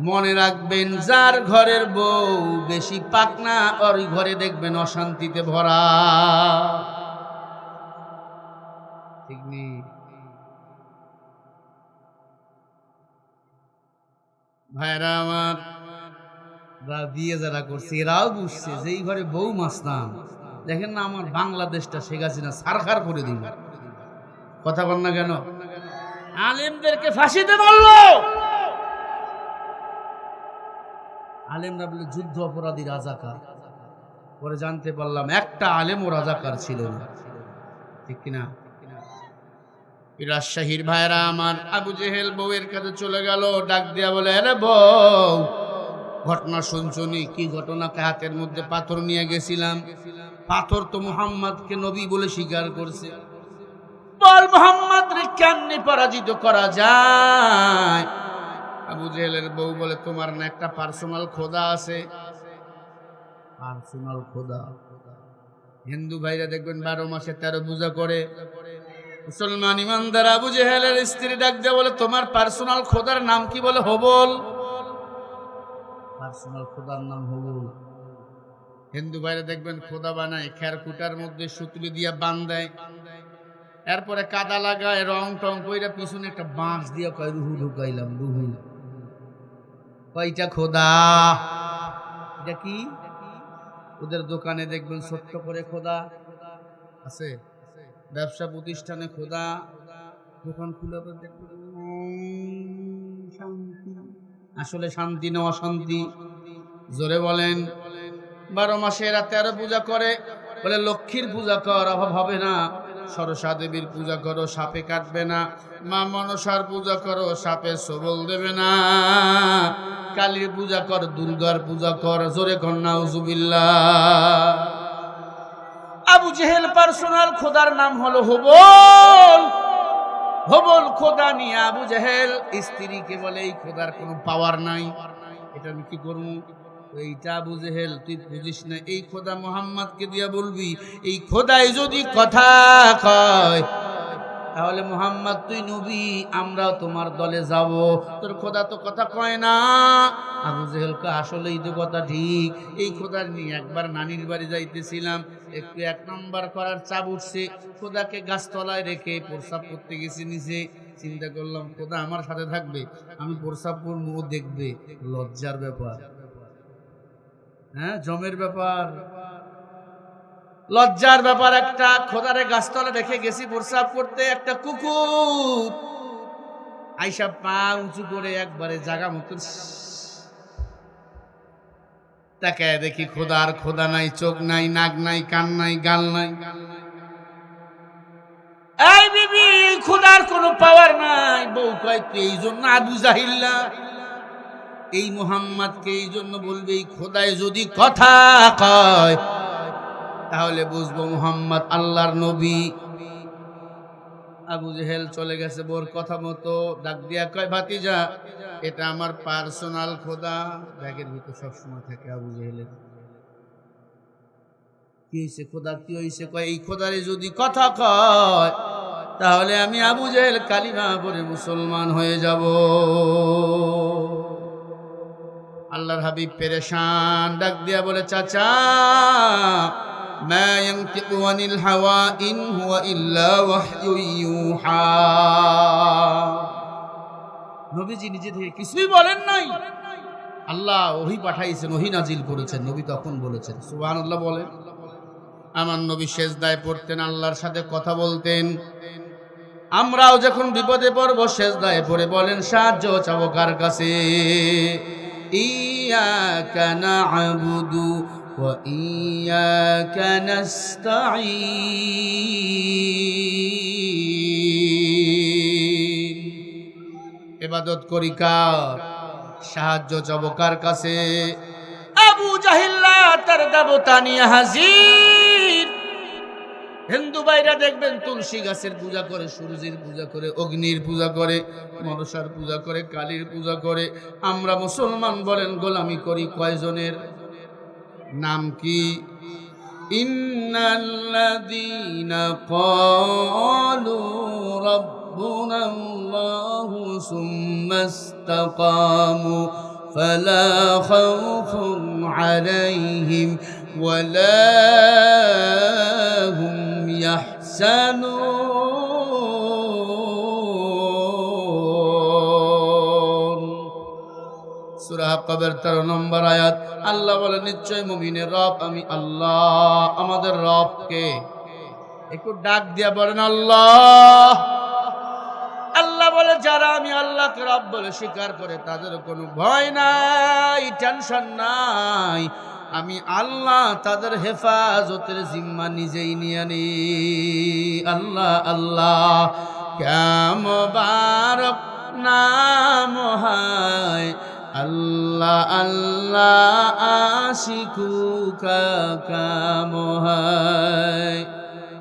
মনে রাখবেন, যার ঘরের বউ বেশি পাকনা ওই ঘরে দেখবেন অশান্তিতে ভরা। ঠিক নেই? ভাইরা আমার, বিয়ে যারা করছে এরাও বুঝছে যে এই ঘরে বউ মাস্তান। দেখেন না আমার বাংলাদেশটা শেখ হাসিনা সারখার করে দিল। কথা বল না কেন? আলেমদেরকে ফাঁসিতে মারলো। আলেমরা বলে যুদ্ধ অপরাধী রাজাকার। পরে জানতে পারলাম একটা আলেমও রাজাকার ছিল না। ঠিক কিনা? রাজশাহীর ভাইরা আমার, আবু জেহেল বউয়ের কাছে চলে গেল, ডাক দিয়া বলে, আরে বউ, ঘটনা শুনছনি? কি ঘটনা? হাতের মধ্যে পাথর নিয়ে গেছিলাম, পাথর তো মুহাম্মদকে নবী বলে স্বীকার করছে। বল মুহাম্মদ রে কেমনে পরাজিত করা যায়? আবু জেহেলের বউ বলে, তোমার না একটা পার্সোনাল খোদা আছে? পার্সোনাল খোদা? হিন্দু ভাইরা দেখবেন 12 মাসে 13 পূজা করে। মুসলমান ইমানদার আবু জেহেলের স্ত্রী ডাক দিয়ে বলে, তোমার পার্সোনাল খোদার নাম কি? বলে হবল। পার্সোনাল খোদার নাম হবল। হিন্দু ভাইরা দেখবেন খোদা বানায় খেরকুটার মধ্যে সুতলি দিয়া বান দেয়, এরপরে কাদা লাগায়, রং টং কইরা পিছনে একটা বাঁশ দিয়া কয় রুহু ঢুকাইলাম। রুহু কয়টা খোদা? এটা কি? ওদের দোকানে দেখবেন ছোট্ট করে খোদা আছে, ব্যবসা প্রতিষ্ঠানে খোদা, দোকান খুলে দেখবেন শান্তি। আসলে শান্তি না অশান্তি? জোরে বলেন। 12 মাসে এরা 13 পূজা করে। বলে লক্ষ্মীর পূজা কর, অভাব হবে না। সরসা দেবীর পূজা করো, সাপে কাটবে না। মা মনসার পূজা করো, সাপে সবল দেবে না। কালীর পূজা কর, দুর্গার পূজা কর। জোরে কর নাউজুবিল্লাহ। আবু জেহেল পার্সোনাল খোদার নাম হলো হবল। হবল খোদা নিয়ে আবু জেহেল স্ত্রীকে বলে, এই খোদার কোনো পাওয়ার নাই, এটা আমি কি করবো? এইটা আবু জেহেল তুই বুঝিস না, এই খোদা মুহাম্মদকে দিয়া বলবি, এই খোদাই যদি কথা কয় তাহলে মুহাম্মদ তুই নবী, আমরাও তোমার দলে যাব। তোর খোদা তো কথা কয় না। আবু জেহেলকে আসলেই তো কথা ঠিক। এই খোদার নিয়ে একবার নানির বাড়ি যাইতেছিলাম, একটু 1 নম্বর করার চাপ উঠছে, খোদাকে গাছতলায় রেখে প্রস্রাব করতে গেছি নিচে। চিন্তা করলাম খোদা আমার সাথে থাকবে, আমি প্রস্রাব করবো, ও দেখবে, লজ্জার ব্যাপার। হ্যাঁ, জমের ব্যাপার, লজ্জার ব্যাপার। একটা খোদারে গাছতলা রেখে গেছি প্রস্রাব করতে, একটা কুকুর আইসা পা উঁচু করে একবারে জাগা মতো তাকায় দেখি খোদার খোদা নাই, চোখ নাই, নাক নাই, কান নাই, গাল নাই। এই বিবি, খোদার কোনো পাওয়ার নাই। বউ কয় তুই এই জন্য আবু জাহিল্লা, এই মুহাম্মদকে এই জন্য বলবে এই খোদায় যদি কথা কয় তাহলে বুঝবো মুহাম্মদ আল্লাহর নবী। আবু জেহেল চলে গেছে বোর কথা মতো, ডাক দিয়া কয় ভাতিজা, এটা আমার পার্সোনাল খোদা। ব্যাগের ভিতর সবসময় থাকে আবু জেহেলের। কি হয়েছে খোদা, কি হয়েছে? কয় এই খোদারে যদি কথা কয় তাহলে আমি আবু জেহেল কালিমা পড়ে মুসলমান হয়ে যাব। আল্লাহর হাবিব পেরেশান, ডাক দিয়া বলে চাচা, মা ইয়ানতিকু আনিল হাওয়া ইন হুয়া ইল্লা ওয়াহয়ু ইউহা। নবীজি নিজে থেকে কিছুই বলেন নাই, আল্লাহ ওহী পাঠাইছেন, ওহী নাজিল করেছেন। নবী তখন বলেছেন সুবহানাল্লাহ। বলেন, আমার নবী সেজদায় পড়তেন, আল্লাহর সাথে কথা বলতেন। আমরাও যখন বিপদে পড়ব সেজদায় পড়ে বলেন সাহায্য চাবো কার কাছে? ইয়াকা না'বুদু ওয়া ইয়াকা নাস্তাঈন। ইবাদত করি কার, সাহায্য চাবো কার কাছে? আবু জাহিল্লা তার দেবতা নিয়ে হাজির। হিন্দু ভাইরা দেখবেন তুলসী গাছের পূজা করে, সূর্যের পূজা করে, অগ্নির পূজা করে, মনসার পূজা করে, কালীর পূজা করে। আমরা মুসলমান বলেন গোলামি করি কয়জনের? নাম কি? ইন্নাল্লাযীনা ক্বালু রাব্বুনাল্লাহু সুম্মা ইসতাকামু ফালা খাউফুন আলাইহিম ওয়ালা হুম ইয়াহজানুন। সূরা কবর 13 নম্বর আয়াত। আল্লাহ বলে নিশ্চয় মুমিনের রব আমি আল্লাহ। আমাদের রবকে একটু ডাক দিয়া বলেন আল্লাহ। আল্লাহ বলে যারা আমি আল্লাহকে রব বলে স্বীকার করে তাদের কোনো ভয় নাই, টেনশন নাই। আমি আল্লাহ তাদের হেফাজতের জিম্মা নিজেই নিয়ে নি। আল্লাহ আল্লাহ ক্যা মুবারক নাম হায়, আল্লাহ আল্লাহ আশিকু কা কাম হায়।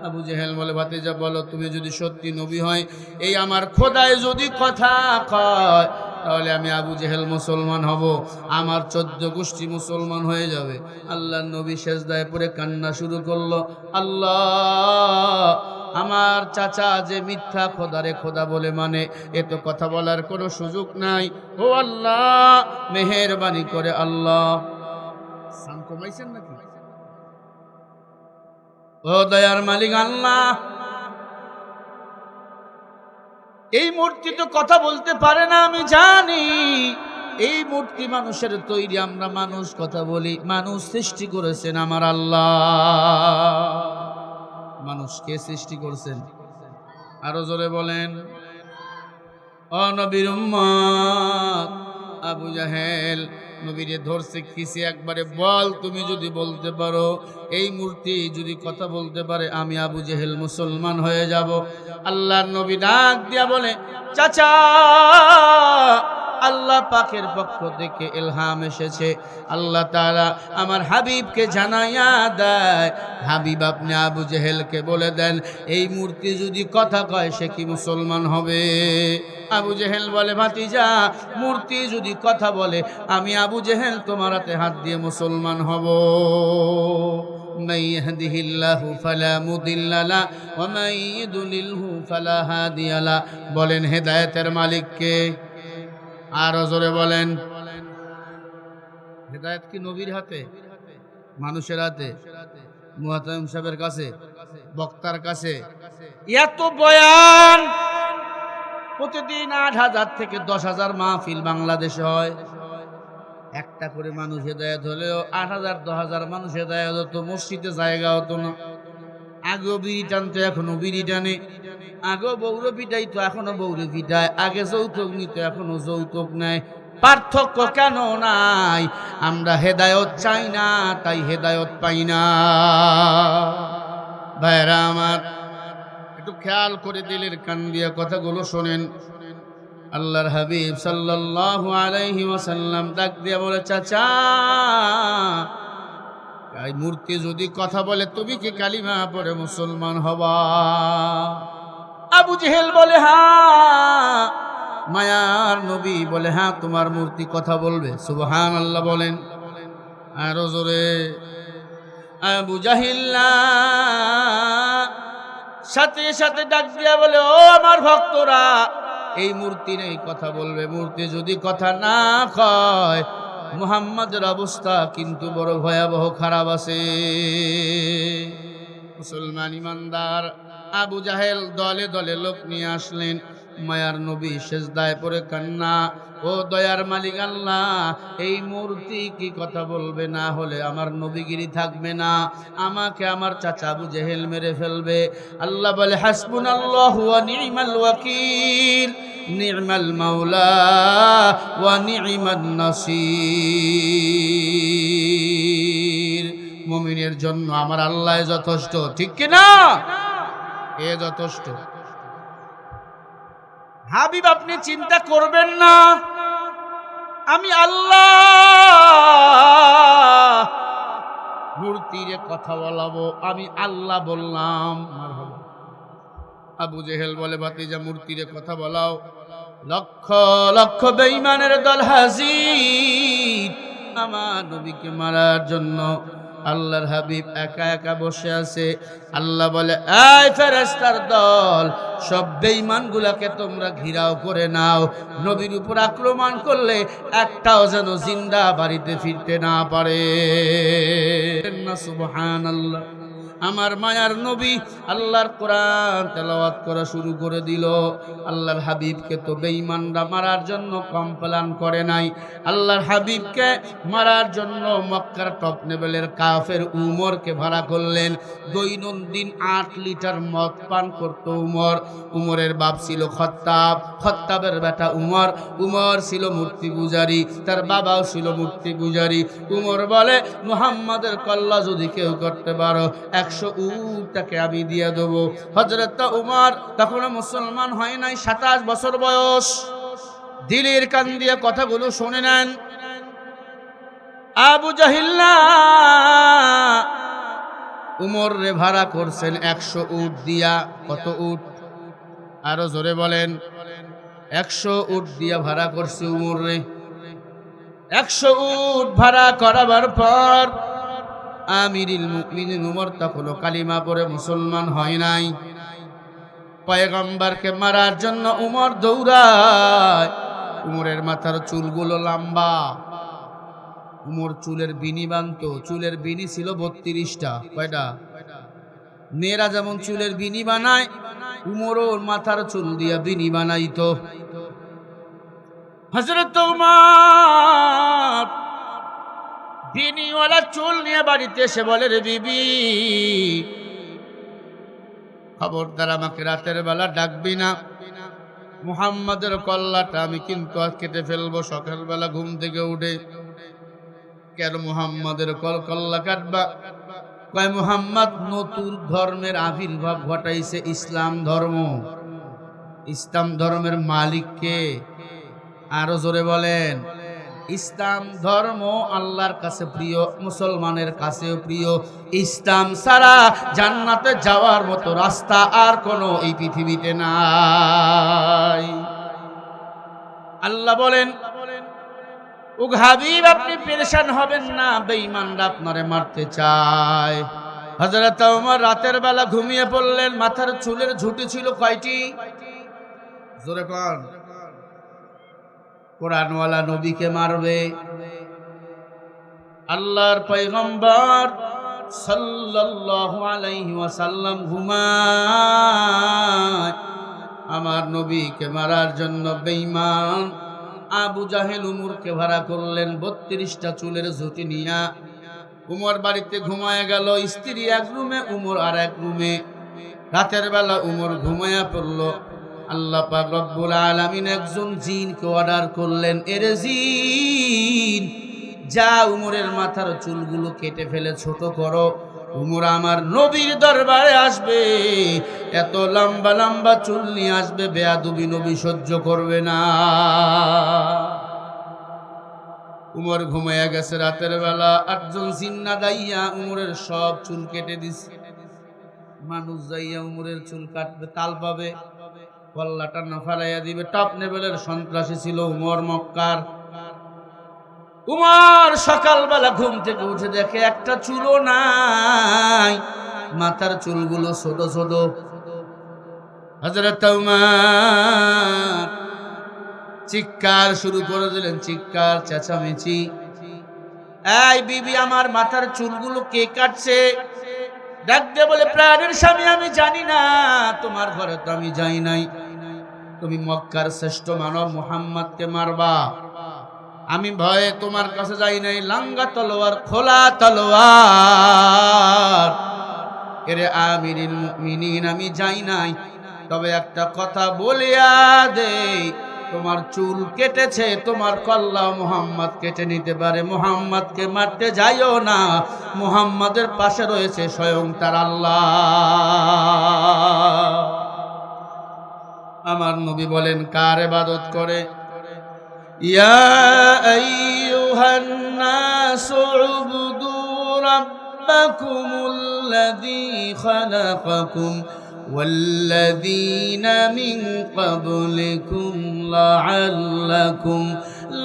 আবু জেহেল বলে ভাতিজা বলো, তুমি যদি সত্যি নবী হয়, এই আমার খোদায় যদি কথা কয় তাহলে আমি আবু জেহেল মুসলমান হব, আমার 14 গোষ্ঠী মুসলমান হয়ে যাবে। আল্লাহ নবী সেজদায় পড়ে কান্না শুরু করলো। আল্লাহ, আমার চাচা যে মিথ্যা খোদারে খোদা বলে মানে, এ তো কথা বলার কোনো সুযোগ নাই। ও আল্লাহ মেহেরবানি করে আল্লাহ। সান কমাইছেন নাকি? ও দয়ার মালিক আল্লাহ, এই মূর্তি তো কথা বলতে পারে না আমি জানি। এই মূর্তি মানুষের তৈরি, আমরা মানুষ কথা বলি। মানুষ সৃষ্টি করেছেন আমার আল্লাহ। মানুষকে সৃষ্টি করেছেন, আরো জোরে বলেন। ও নবীর উম্মত, আবু জাহেল নবীরে ধরছে কিসে, একবারে বল, তুমি যদি বলতে পারো, এই মূর্তি যদি কথা বলতে পারে, আমি আবু জেহেল মুসলমান হয়ে যাব। আল্লাহর নবী ডাক দিয়া বলে চাচা, আল্লাহ পাকের পক্ষ থেকে ইলহাম এসেছে। আল্লাহ তাআলা আমার হাবিবকে জানাইয়া দেয়, হাবিব আপনি আবু জেহেলকে বলে দেন এই মূর্তি যদি কথা কয় সে কি মুসলমান হবে? আবু জেহেল বলে ভাতিজা, মূর্তি যদি কথা বলে আমি আবু জেহেল তোমার হাতে হাত দিয়ে মুসলমান হব। মান ইয়াহদিহিল্লাহু ফালা মুদিল্লা লাহু ওয়া মান ইউদ্লিলহু ফালা হাদিয়া লাহু। বলেন হেদায়েতের মালিক কে? আরো জোরে বলেন। হেদায়েত কি নবীর হাতে, মানুষের হাতে, মুহাতামিম সাহেবের কাছে, বক্তার কাছে? এত বয়ান প্রতিদিন 8,000 থেকে 10,000 মাহফিল বাংলাদেশে হয়। একটা করে মানুষ হেদায়েত হলেও 8,000 10,000 মানুষ হেদায়েত হতো, মসজিদে জায়গা হতো না। আগেও বিড়ি টানতো, এখনো বিড়ি টানে। আগেও বৌরে পিটাইতো, এখনো বৌরে পিটায়। আগে যৌতুক নিত, এখনো যৌতুক নেয়। পার্থক্য কেন নাই? আমরা হেদায়েত চাই না, তাই হেদায়েত পাই না। ভাইরা আমার, একটু খেয়াল করে দিলের কান দিয়ে কথাগুলো শোনেন। আল্লাহর হাবিব সাল্লাল্লাহু আলাইহি ওয়াসাল্লাম ডাক দিয়ে বলে, চাচা, এই মূর্তি যদি কথা বলে তুমি কি কালিমা পড়ে মুসলমান হবা? আবু জেহেল বলে হ্যাঁ। মায়ার নবী বলে হ্যাঁ, তোমার মূর্তি কথা বলবে। সুবহানাল্লাহ বলেন আরো জোরে। আবু জাহিল সাথে সাথে ডাক দিয়া বলে, ও আমার ভক্তরা, এই মূর্তি নেই কথা বলবে। মূর্তি যদি কথা না কয়, মুহাম্মাদের অবস্থা কিন্তু বড় ভয়াবহ খারাপ আছে। মুসলমান ইমানদার আবু জাহেল দলে দলে লোক নিয়ে আসলেন। মায়ার নবী সেজদায় পড়ে কান্না, ও দয়ার মালিক আল্লাহ, এই মূর্তি কি কথা বলবে? না হলে আমার নবীগিরি থাকবে না, আমাকে আমার চাচা আবু জেহেল মেরে ফেলবে। আল্লাহ বলে, হাসবুনাল্লাহু ওয়া নি'মাল ওয়াকিল, নি'মাল মাওলা ওয়া নি'মান নাসির। মুমিনের জন্য আমার আল্লাহ যথেষ্ট, ঠিক কি না? এ যথেষ্ট। হাবিব, আপনি চিন্তা করবেন না, আমি আল্লাহ মূর্তিরে কথা বলাবো, আমি আল্লাহ বললাম। আবু জেহেল বলে, ভাতিজা মূর্তিরে কথা বলাও। লক্ষ লক্ষ বেঈমানের দল হাজির আমার নবীকে মারার জন্য। আল্লাহর হাবিব একা একা বসে আছে। আল্লাহ বলে, এই ফেরেশতার দল, সব বেঈমানগুলোকে তোমরা ঘিরাও করে নাও। নবীর উপর আক্রমণ করলে একটাও যেন জিন্দা বাড়িতে ফিরতে না পারে। সুবহানাল্লাহ। আমার মায়ার নবী আল্লাহর কোরআন তেলাওয়াত করা শুরু করে দিল। আল্লাহর হাবিবকে তো বেঈমানরা মারার জন্য কমপ্লেন করে নাই। আল্লাহর হাবিবকে মারার জন্য মক্কার টপ লেভেলের কাফের উমরকে ভাড়া করলেন। দৈনন্দিন 8 লিটার মদ পান করত উমর। উমরের বাপ ছিল খত্তাব, খত্তাবের বেটা উমর। উমর ছিল মূর্তি পূজারী, তার বাবাও ছিল মূর্তি পূজারী। উমর বলে, মুহাম্মাদের কল্লা যদি কেউ করতে পারো, 100 উটটাকে আমি দিয়ে দেবো। হযরত উমর তখনও মুসলমান হয় নাই, 27 বছর বয়স। দিলের কান দিয়ে কথাগুলো শুনে নেন। আবু জাহিল উমর রে ভাড়া করছেন 100 উট দিয়া। কত উট? আরো জোরে বলেন। 100 উট দিয়া ভাড়া করছে উমর রে। 100 উট ভাড়া করাবার পর আমিরুল মুমিনিন উমর তখনও কালিমা পড়ে মুসলমান হয় নাই। পয়গম্বরকে মারার জন্য উমর দৌড়ায়। উমরের মাথার চুলগুলো লম্বা। উমর চুলের বিনি বানতো। চুলের বিনি ছিল 32টা। কয়টা? মেয়েরা যেমন চুলের বিনি বানায়, উমরও মাথার চুল দিয়া বিনি বানাইতো। হযরত উমর বিনিওয়ালা চুল নিয়ে বাড়িতে এসে বলে, রে বিবি, খবরদার আমাকে রাতের বেলা ডাকবি না। মুহাম্মাদের কল্লাটা আমি কিন্তু আজ কেটে ফেলবো সকালবেলা ঘুম থেকে উঠে। কেন মুহাম্মাদের কল্লা কাটবা? কয়, মুহাম্মদ নতুন ধর্মের আবির্ভাব ঘটাইছে, ইসলাম ধর্ম। ইসলাম ধর্মের মালিক কে? আরো জোরে বলেন। ইসলাম ধর্ম আল্লাহর কাছে প্রিয়, মুসলমানের কাছেও প্রিয়। ইসলাম ছাড়া জান্নাতে যাওয়ার মতো রাস্তা আর কোনো এই পৃথিবীতে নাই। আল্লাহ বলেন, ও হাবিব, আপনি পেরেশান হবেন না, বেঈমানরা আপনারে মারতে চায়। হযরত ওমর রাতের বেলা ঘুমিয়ে পড়লেন। মাথার চুলের ঝুঁটি ছিল কয়টি? জোরে কোন? কোরআনওয়ালা নবীকে মারবে। আল্লাহর পয়গম্বর সাল্লাল্লাহু আলাইহি ওয়াসাল্লাম ঘুমায়। আমার নবীকে মারার জন্য বেঈমান আবু জাহেল উমরকে ভাড়া করলেন 32টা চুলের ঝুঁটি নিয়া। উমর বাড়িতে ঘুমায় গেল, স্ত্রী এক রুমে, উমর আর এক রুমে। রাতের বেলা উমর ঘুমায়া পড়ল। আল্লাহ পাক রব্বুল আলামিন একজন জিনকে অর্ডার করলেন, এরে জিন, যা উমরের মাথার চুলগুলো কেটে ফেলে ছোট করো। উমর আমার নবীর দরবারে আসবে, এত লম্বা লম্বা চুল নিয়ে আসবে, বেয়াদবি নবী সহ্য করবে না। উমর ঘুমাইয়া গেছে। রাতের বেলা 8জন জিন্না দাইয়া উমরের সব চুল কেটে দিছে। মানুষ যাইয়া উমরের চুল কাটবে, তাল পাবে, কল্লাটা না ফালাইয়া দিবে। টপ লেভেলের সন্ত্রাসী ছিল উমর মক্কার। উমর সকালবেলা ঘুম থেকে উঠে দেখে একটা চুলও নাই, মাথার চুলগুলো ছোট ছোট। হযরত উমর চিৎকার শুরু করে দিলেন, চিৎকার চেঁচামেচি। এই বিবি, আমার মাথার চুলগুলো কে কাটছে? ডাক দিয়ে বলে, প্রাণের স্বামী, আমি জানি না, তোমার ঘরে তো আমি যাই নাই। তুমি মক্কার শ্রেষ্ঠ মানব মুহাম্মদকে মারবা, আমি ভয়ে তোমার কাছে যাই নাই। লাঙ্গা তলোয়ার, খোলা তলোয়ার, এরে আমিরুল মুমিনিন, আমি যাই নাই। তবে একটা কথা বলিয়া দেই, তোমার চুল কেটেছে, তোমার কল্লা মুহাম্মদ কেটে নিতে পারে। মুহাম্মদকে মারতে যাইও না, মুহাম্মদের পাশে রয়েছে স্বয়ং তার আল্লাহ। আমার নবী বলেন, কার ইবাদত করে? ইয়া আইয়ুহান নাসু উবুদু রাব্বাকুমুল্লাযী খালাকাকুম والذين من قبلكم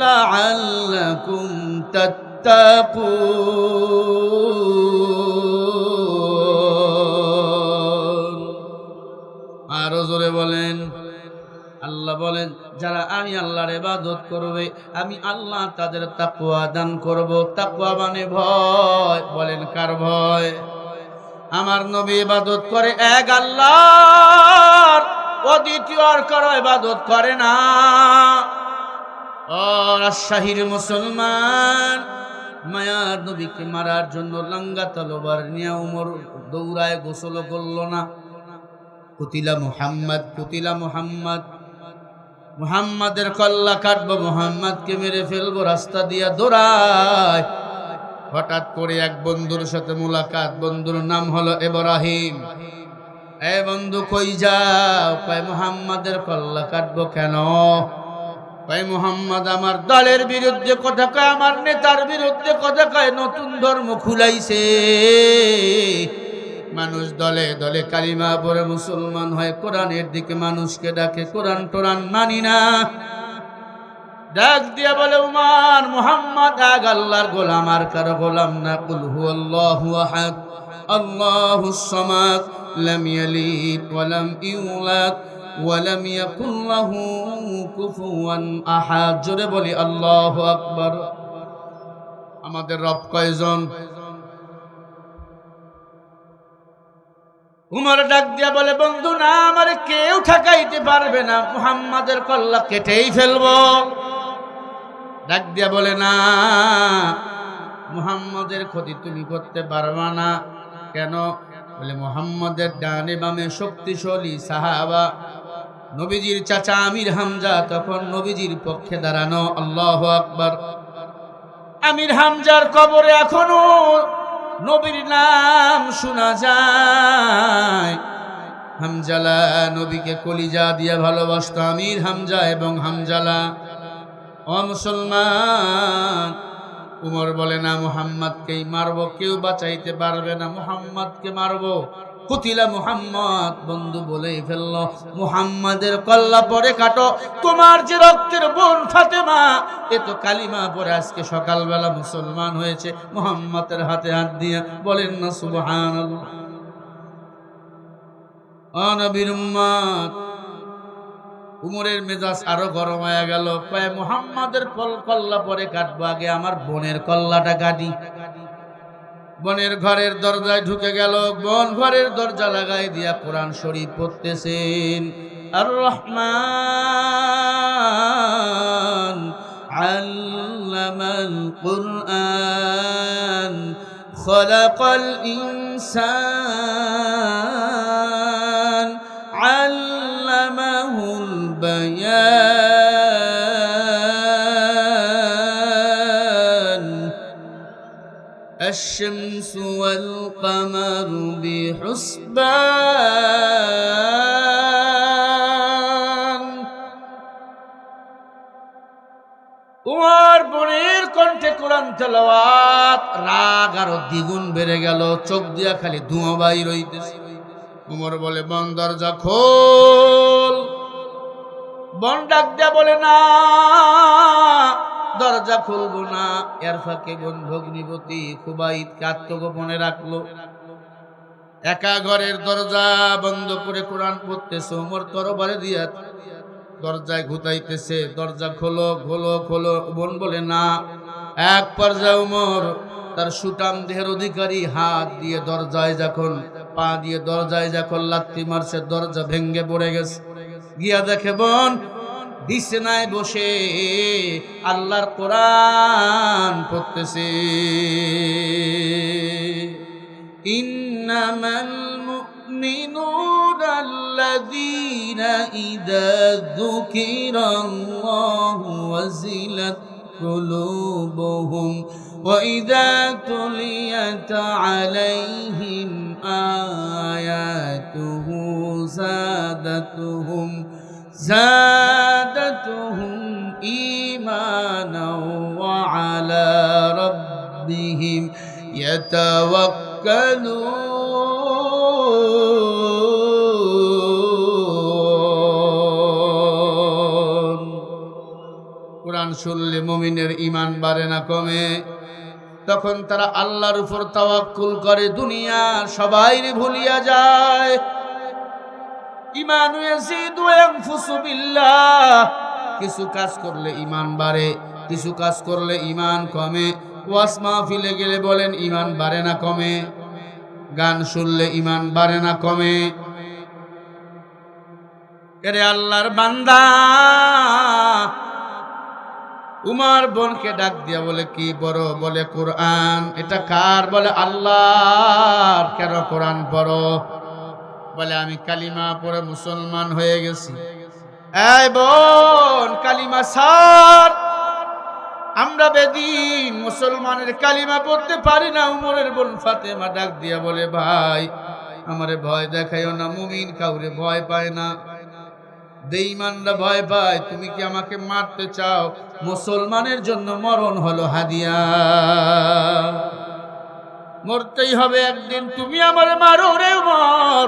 لعلكم تتقون। আর জোরে বলেন। আল্লাহ বলেন, যারা আমি আল্লাহর ইবাদত করবে, আমি আল্লাহ তাদের তাকওয়া দান করব। তাকওয়া মানে ভয়। বলেন, কার ভয়? আমার নবী ইবাদত করে এক আল্লাহর, অদ্বিতীয় আর কারো ইবাদত করে না। ও রাজশাহীর মুসলমান, মায়ার নবীকে মারার জন্য লাঙ্গা তলোয়ার নিয়ে উমর দৌড়ায়, গোসল করল না। কুতিলা মুহাম্মদ, কুতিলা মুহাম্মদ, মুহাম্মাদের কল্লা কাটবো, মুহাম্মদকে মেরে ফেলবো, রাস্তা দিয়া দৌড়ায়। হঠাৎ করে এক বন্ধুর সাথে মুলাকাত। বন্ধুর নাম হলো ইব্রাহিম। এ বন্ধু, কই যাও? কয়, মুহাম্মাদের কল্লা কাটবো। কেন? কয়, মুহাম্মদ আমার দলের বিরুদ্ধে কথা কয়, আমার নেতার বিরুদ্ধে কথা কয়, নতুন ধর্ম খুলাইছে। মানুষ দলে দলে কালিমা পড়ে মুসলমান হয়, কোরআনের দিকে মানুষকে ডাকে, কোরআন টোরান মানি না। ডাক দিয়া বলে, উমর, মুহাম্মদ এক আল্লাহর গোলাম, আর কারো গোলাম না। কুল হুয়াল্লাহু আহাদ, আল্লাহুস সামাদ, লাম ইয়ালিদ ওয়া লাম ইউলাদ ওয়া লাম ইয়াকুল লাহু কুফুয়ান আহাদ। জোরে বলি আল্লাহু আকবার। আমাদের রব কয়জন? উমর ডাক দিয়া বলে, বন্ধু না, আমার কেউ ঠেকাইতে পারবে না, মুহাম্মাদের কল্লা কেটেই ফেলবো। ডাক দিয়া বলে, না, মুহাম্মাদের ক্ষতি তুমি করতে পারবা না। কেন? বলে, মুহাম্মাদের ডানে বামে শক্তিশালী সাহাবা, নবীজির চাচা আমির হামজা তখন নবীজির পক্ষে দাঁড়ানো। আল্লাহু আকবার। আমির হামজার কবরে এখনো নবীর নাম শোনা যায়। হামজালা নবীকে কলিজা দিয়ে ভালোবাসত আমির হামজা এবং হামজালা। ও মুসলমান, উমর বলে না, মুহাম্মদকেই মারবো, কেউ বাঁচাইতে পারবে না, মুহাম্মদকে মারবো। কুতিলা মুহাম্মদ, বন্ধু বলেই ফেলল, মুহাম্মাদের কল্লা পরে কাটো। তোমার যে রক্তের বোন ফাতেমা, এ তো কালিমা পরে আজকে সকালবেলা মুসলমান হয়েছে। মুহাম্মাদের হাতে হাত দিয়ে বলেন না সুবহানাল্লাহ। ও নবীর উম্মত, উমরের মেজাজ আরো গরম হয়ে গেল। কয়, মুহাম্মাদের কল্লা পরে কাটবো, আগে আমার বোনের কল্লাটা কাটি। বোনের ঘরের দরজায় ঢুকে গেল। বোন ঘরের দরজা লাগাই দিয়া কোরআন শরীফ পড়তেছেন। আর রহমান القرآن خلق الإنسان علمه البيان الشمس والقمر بحسبان উমর বোনের কণ্ঠে কোরআন তেলাওয়াত, রাগ আরো দ্বিগুণ বেড়ে গেল, চোখ দিয়া খালি ধোঁয়া বাইর হইতেছে। উমর বলে, বোন দরজা খোল। বোন ডাক দিয়া বলে, না দরজা খুলবো না। এর ফাঁকে বোন ভগ্নিপতি খুবাইতকে আত্মগোপনে রাখলো। একা ঘরের দরজা বন্ধ করে কোরআন পড়তেছে। উমর তরবারি দিয়া দরজায় ঘুতাইতেছে, দরজা খোলো খোলো খোলো। বোন বলে না। এক পর্যায়ে উমর তার সুটাম দেহের অধিকারী হাত দিয়ে দরজায় যখন, পা দিয়ে দরজায় যখন লাথি মারছে, দরজা ভেঙ্গে পড়ে গেছে। গিয়া দেখে বোন বিছানায় বসে আল্লাহর কোরআন পড়তেছে। ইন্নামাল মুমিনুনা আল্লাযীনা ইযা যুকিরাল্লাহু ওয়াজিলাত কুলুবুহুম ওয়া ইযা তুলিয়াত আলাইহিম আয়াতুহু زادتهم إيمانا وعلى ربهم يتوكلون কুরআন শুনলে মুমিনের ঈমান বাড়ে না কমে? তখন তারা আল্লাহর উপর তাওয়াক্কুল করে, দুনিয়ার সবাইরে ভুলিয়া যায়। ঈমান ইয়াজিদু ওয়া ইয়ানফুসু বিল্লাহ। কিছু কাজ করলে ঈমান বাড়ে, কিছু কাজ করলে ঈমান কমে। ওয়াজ মাহফিলে গেলে বলেন ঈমান বাড়ে না কমে? গান শুনলে ঈমান বাড়ে না কমে? এরে আল্লাহর বান্দা, উমর বোনকে ডাক দিয়া বলে, কি পড়ো? বলে কোরআন। এটা কার? বলে আল্লাহর। কেন কোরআন পড়ো? বলে আমি কালিমা পড়ে মুসলমান হয়ে গেছি। এই বোন, কালিমা ছাড়। আমরা বেদিন, মুসলমানের কালিমা পড়তে পারি না। উমরের বোন ফাতেমা ডাক দিয়া বলে, ভাই আমারে ভয় দেখাইও না। মুমিন কাউরে ভয় পায় না, বেঈমানরা ভয় পায়। তুমি কি আমাকে মারতে চাও? মুসলমানের জন্য মরণ হলো হাদিয়া, মরতেই হবে একদিন। তুমি আমারে মারো রে উমর,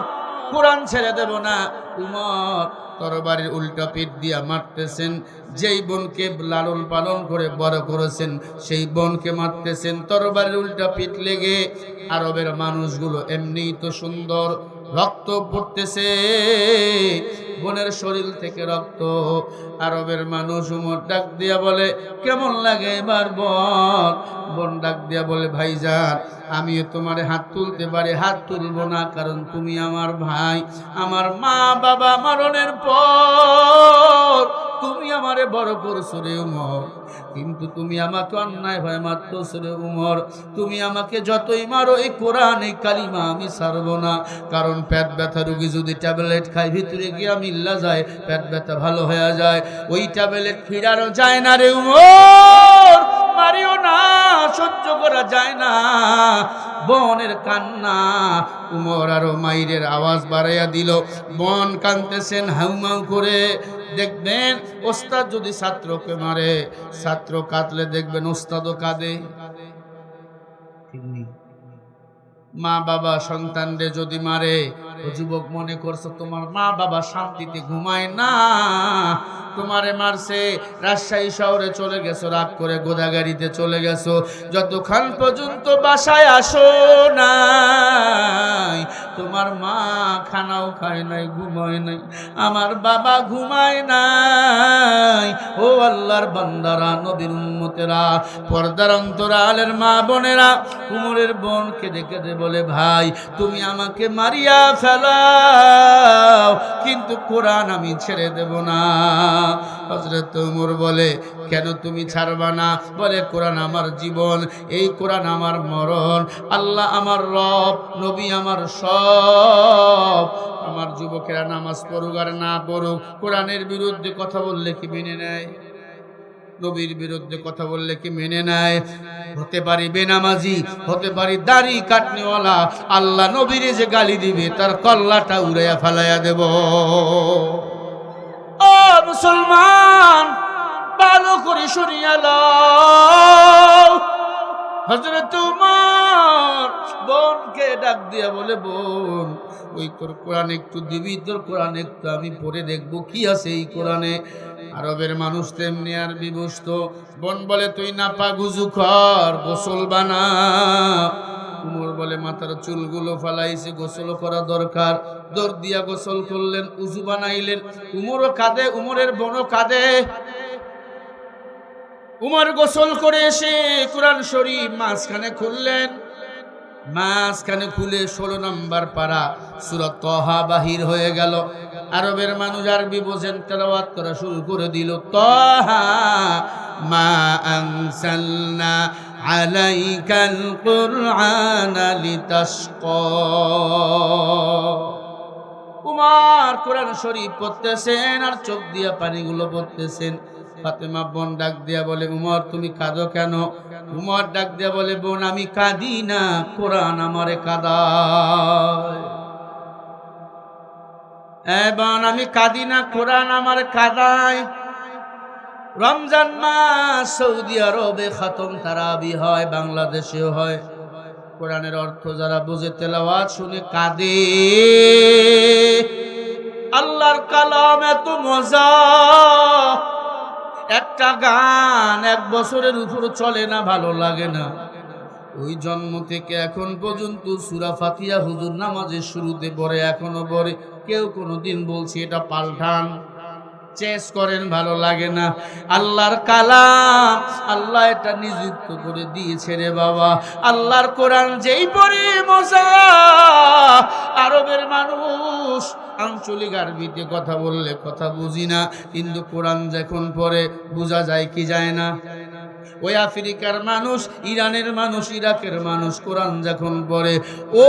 কোরআন ছেড়ে দেব না। উমর তরবারির উল্টা পিঠ দিয়া মারতেছেন। যেই বোনকে লালন পালন করে বড় করেছেন সেই বোনকে মারতেছেন তরবারির উল্টা পিঠ লেগে। আরবের মানুষগুলো এমনিই তো সুন্দর, রক্ত পড়তেছে বোনের শরীর থেকে রক্ত। আরবের মানুষ উমর ডাক দিয়া বলে, কেমন লাগে এবার বল? বোন ডাক দিয়া বলে, ভাইজান আমিও তোমার হাত তুলতে পারি, হাত তুলবো না, কারণ তুমি আমার ভাই। আমার মা বাবা মরণের পর তুমি আমারে বড় করছো রে উমর, কিন্তু তুমি আমাকে অন্যায় ভয় মারতেছো রে উমর। তুমি আমাকে যতই মারো, এই কোরআন এই কালিমা আমি ছাড়বো না। কারণ পেট ব্যথা রোগী যদি ট্যাবলেট খায়, ভিতরে গিয়া মিল্লা যায়, পেট ব্যথা ভালো হয়ে যায়। ওই ট্যাবলেট ফিরানো যায় না রে উমর, মারিও না, সহ্য করা যায় না। বোনের কান্না। উমর আরো মাইরের আওয়াজ বাড়াইয়া দিল। বোন কাঁদতেছেন হাউমাউ করে। দেখবেন ওস্তাদ যদি ছাত্রকে মারে, ছাত্র কাঁদলে দেখবেন ওস্তাদও কাঁদে। মা বাবা সন্তানদের যদি মারে, ও যুবক মনে করছো তোমার মা বাবা শান্তিতে ঘুমায় না, তোমারে মারছে, রাজশাহী শহরে চলে গেছো, রাগ করে গোদাগাড়িতে চলে গেছো, যতক্ষণ পর্যন্ত বাসায় আসো নাই তোমার মা খানাও খায় নাই, ঘুমায় নাই, আমার বাবা ঘুমায় নাই। ও আল্লাহর বান্দারা, নবীর উম্মতেরা, পর্দার অন্তরালের মা বোনেরা, উমরের বোন কেঁদে কেঁদে বলে, ভাই তুমি আমাকে মারিয়া ফেলাও, কিন্তু কোরআন আমি ছেড়ে দেব না। হযরত হযরত ওমর বলে, কেন তুমি ছাড়বা না? বলে, কোরআন আমার জীবন, এই কোরআন আমার মরণ, আল্লাহ আমার রব, নবী আমার সব। আমার যুবকেরা নামাজ পড়ুক আর না পড়ুক, কোরআনের বিরুদ্ধে কথা বললে কি মেনে নেয়? নবীর বিরুদ্ধে কথা বললে কি মেনে নেয়? হতে পারি বেনামাজি, হতে পারি দাড়ি কাটনেওয়ালা, আল্লাহ নবীরে যে গালি দিবে তার কল্লাটা উড়াইয়া ফালাইয়া দেব। ও মুসলমান, ভালো করে শুনিয়া লও। হযরত ওমর বোনকে ডাক দিয়া বলে, বোন, ওই তোর কোরআন একটু দিবি? তোর কোরআন একটু আমি পড়ে দেখবো কি আছে এই কোরআনে। আরবের মানুষ তেমনি আর বিবস্ত। বোন বলে, তুই নাপাক উযু কর, গোসল বানা। উমর বলে, মাথার চুলগুলো ফালাইছে, গোসল করা দরকার। দৌড় দিয়া গোসল করলেন, উযু বানাইলেন। উমরও কাঁদে, উমরের বোনও কাঁদে। উমর গোসল করে এসে কোরআন শরীফ মাঝখানে খুললেন। মাঝখানে খুলে 16 নম্বর পারা সূরা তাহা বাহির হয়ে গেল। আরবের মানুষ আরবি বোঝেন, তেলাওয়াত করা শুরু করে দিল, তাহা মা আনসালনা আলাইকাল কুরআনা লিতাশকা। উমর কোরআন শরীফ পড়তেছেন আর চোখ দিয়া পানিগুলো পড়তেছেন। ফাতেমা বোন ডাক দিয়া বলে, উমর তুমি কাঁদো কেন? উমর ডাক দিয়া বলে, বোন আমি কাঁদি না, কোরআন আমারে কাঁদায়। বোন আমি কাঁদি না, কোরআন আমার কাঁদায়। রমজান মাস সৌদি আরবে খতম তারাবি হয়, বাংলাদেশেও হয়। কোরআনের অর্থ যারা বুঝে তেলাওয়াত শুনে কাঁদে। আল্লাহর কালাম এত মজা, একটা গান 1 বছরের উপর চলে না, ভালো লাগে না। ওই জন্ম থেকে এখন পর্যন্ত সূরা ফাতিহা হুজুর নামাজের শুরুতে পড়ে, এখনো পড়ে। কেউ কোনোদিন বলছে এটা পাল্টান, চেস করেন, ভালো লাগে না। আল্লাহর কালাম আল্লাহ এটা নিযুক্ত করে দিয়েছে রে বাবা। আল্লাহর কোরআন যেই পড়ে মজা। আরবের মানুষ আঞ্চলিক আরবিতে কথা বললে কথা বুঝি না, কিন্তু কোরআন যখন পড়ে বোঝা যায় কি যায় না? ওই আফ্রিকার মানুষ, ইরানের মানুষ, ইরাকের মানুষ কোরআন যখন পড়ে, ও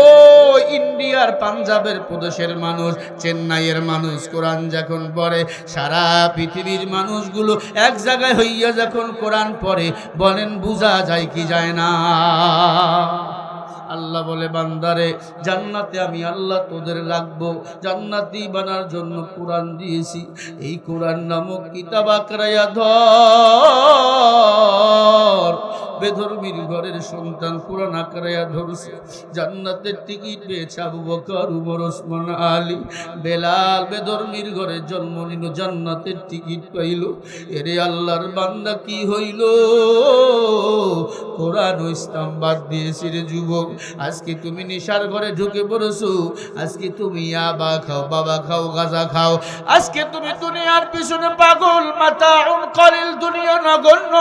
ইন্ডিয়ার পাঞ্জাবের প্রদেশের মানুষ, চেন্নাইয়ের মানুষ কোরআন যখন পড়ে, সারা পৃথিবীর মানুষগুলো এক জায়গায় হইয়া যখন কোরআন পড়ে, বলেন বোঝা যায় কি যায় না? আল্লাহ বলে, বান্দারে জান্নাতে আমি আল্লাহ তোদের রাখবো, জান্নাতি বানার জন্য কোরআন দিয়েছি। এই কোরআন নামক কিতাব আঁকড়াইয়া ধর। বেধর্মীর ঘরের সন্তান কোরআন আঁকড়াইয়া ধরছে, জান্নাতের টিকিট পেয়েছে আবু বকর, উমর, ওসমান, আলী। বেলাল বেধর্মীর ঘরে জন্ম নিল, জান্নাতের টিকিট পাইল। এরে আল্লাহর বান্দা কি হইল? কোরআন ও ইসলাম বাদ দিয়েছি রে যুবক। আজকে তুমি নেশার ঘরে ঢুকে পড়েছো, আজকে তুমি ইয়াবা খাও, বাবা খাও, গাঁজা খাও, আজকে তুমি দুনিয়ার পিছনে পাগল। মাতাউন কলিল, দুনিয়া নগণ্য।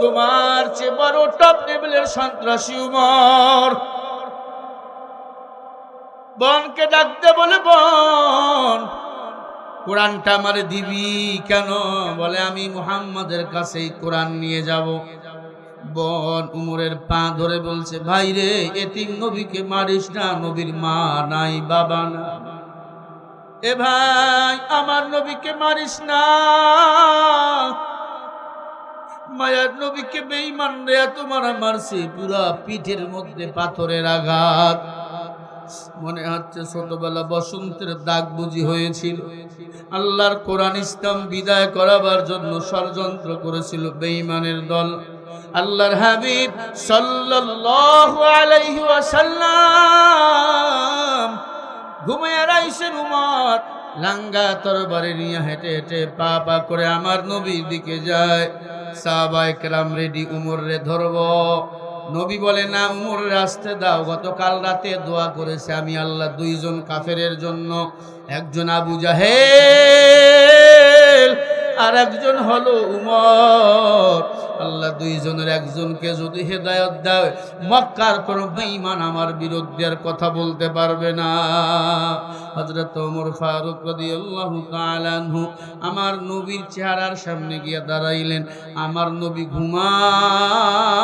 তোমার চেয়ে বড় টপ লেভেলের সন্ত্রাসী উমর। বোনকে ডাকতে বলে, বোন কোরআনটা আমারে দিবি কেন? বলে, আমি মুহাম্মাদের কাছেই কোরআন নিয়ে যাব। বোন উমরের পা ধরে বলছে, ভাই রে, এতিম নবীকে মারিস না, নবীর মা নাই, বাবা না। এ ভাই, আমার নবীকে মারিস না, মায়ার নবীকে বেঈমান রে তোমার মারছে, পুরা পিঠের মধ্যে পাথরের আঘাত। মনে হচ্ছে ছোটবেলা বসন্তের দাগ বুঝি হয়েছিল। আল্লাহর কোরআন ইসলাম বিদায় করাবার জন্য ষড়যন্ত্র করেছিল বেঈমানের দল। আল্লাহর হাবিব সাল্লাল্লাহু আলাইহি ওয়াসাল্লাম ঘুমিয়ে রাইছেন। উমর লাঙ্গা তরবারি নিয়ে হেঁটে হেঁটে পা পা করে আমার নবীর দিকে যায়। সাহাবায়ে কেরাম রেডি, উমর রে ধরব। নবী বলে, না, উমর আসতে দাও। গতকাল রাতে দোয়া করেছে আমি আল্লাহ 2 জন কাফেরের জন্য, একজন আবু জাহেল আর একজন হলো উমর। আল্লাহ দুইজনের একজনকে যদি হেদায়েত দেয়, মক্কার কোন বেঈমান আমার বিরুদ্ধে আর কথা বলতে পারবে না। হযরত ওমর ফারুক রাদিয়াল্লাহু তাআলা আনহু আমার নবীর চেহারার সামনে গিয়ে দাঁড়াইলেন। আমার নবী ঘুমায়,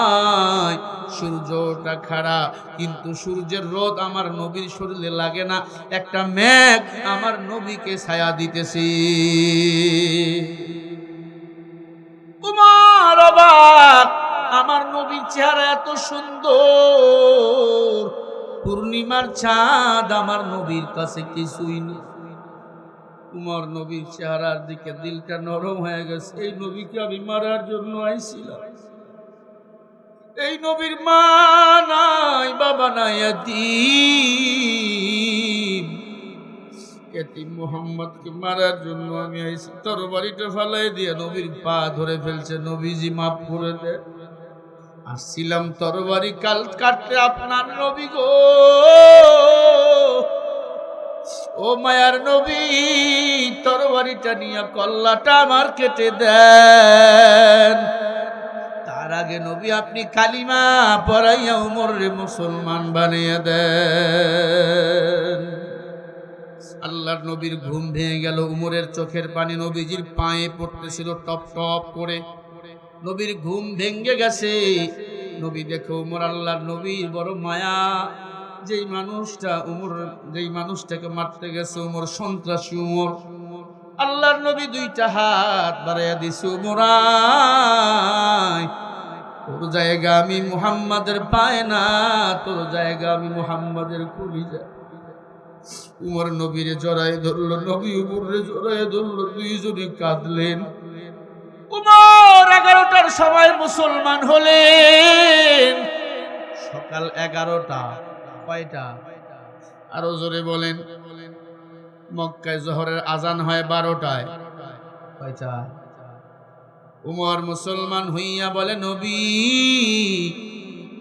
সূর্যটা খাড়া, কিন্তু সূর্যের রোদ আমার নবীর শরীরে লাগে না। একটা মেঘ আমার নবীকে ছায়া দিতেছে। উমর অবাক, আমার নবীর চেহারা এত সুন্দর, পূর্ণিমার চাঁদ আমার নবীর কাছে কিছুই না। উমর নবীর চেহারার দিকে দিলটা নরম হয়ে গেছে। এই নবীকে আমি মারার জন্য আইছিলাম। এই নবীর মা নাই, বাবা নাই, এতিম মুহাম্মদকে মারার জন্য আমি আইছি। তরবারিটা ফালাই দিয়ে নবীর পা ধরে ফেলছে, নবীজি মাফ করে দে। আসছিলাম তরবারি কাটতে, আপনার নবী গো, ও মায়ার নবী, তরবারিটা নিয়ে কল্লাটা আমার কেটে দেন। তার আগে নবী আপনি কালিমা পড়াইয়া উমরে মুসলমান বানিয়ে দেন। আল্লাহর নবীর ঘুম ভেঙে গেল। উমরের চোখের পানি নবীজির পায়ে পড়তেছিল টপ টপ করে। নবীর ঘুম ভেঙে গেছে। নবী দেখো উমর, আল্লাহর নবীর বড় মায়া। যেই মানুষটাকে মারতে গেছে উমর, সন্ত্রাসী উমর, আল্লাহর নবী দুইটা হাত বাড়াইয়া দিছে, উমর তোর জায়গা আমি মুহাম্মাদের পায়ে না, তোর জায়গা আমি মুহাম্মাদের কলিজা। উমর নবীরে জড়ায় ধরল, নবী উমরে জড়ায় ধরল, দুইজনে কাঁদলেন। উমর 11টার সময় মুসলমান হলেন। সকাল 11টা। কয়টা? আরো জোরে বলেন। মক্কায় জোহরের আজান হয় 12টায়। কয়টা? উমর মুসলমান হইয়া বলে, নবী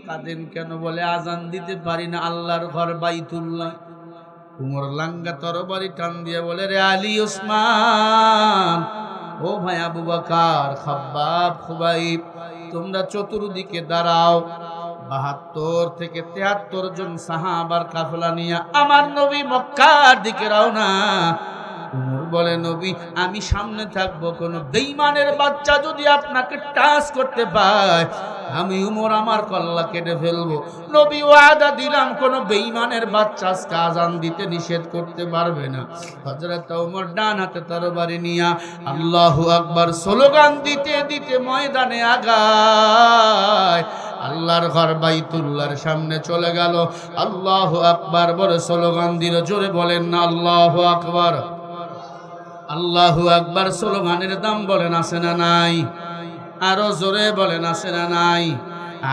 কাঁদেন কেন? বলে আজান দিতে পারি না, আল্লাহর ঘর বাইতুল্লাহ। উমর লাঙ্গা তরবারি টান দিয়ে বলে, রে আলী, ওসমান, ও ভাই আবু বকর, খাব্বাব, খুবাইব, তোমরা চতুর্দিকে দাঁড়াও। 72 থেকে 73 জন সাহাবার কাফেলা নিয়ে আমার নবী মক্কার দিকে রওনা। উমর বলে, নবী আমি সামনে থাকবো, কোন বেঈমানের বাচ্চা যদি আপনাকে টাচ করতে পায়, আমি উমর আমার কল্লা কেটে ফেলবো। নবী ওয়াদা দিলাম, কোন বেঈমানের বাচ্চা আজকে আজান দিতে নিষেধ করতে পারবে না। হযরত ওমর ডান হাতে তরবারি নিয়া আল্লাহু আকবার স্লোগান দিতে দিতে ময়দানে আগায়। আল্লাহর ঘর বাইতুল্লাহর সামনে চলে গেল। আল্লাহু আকবার বলে স্লোগান দিল। জোরে বলেন না আল্লাহু আকবার। আল্লাহু আকবার স্লোগানের দাম বলেন আছে না নাই? আরো জোরে বলেন আছে না নাই?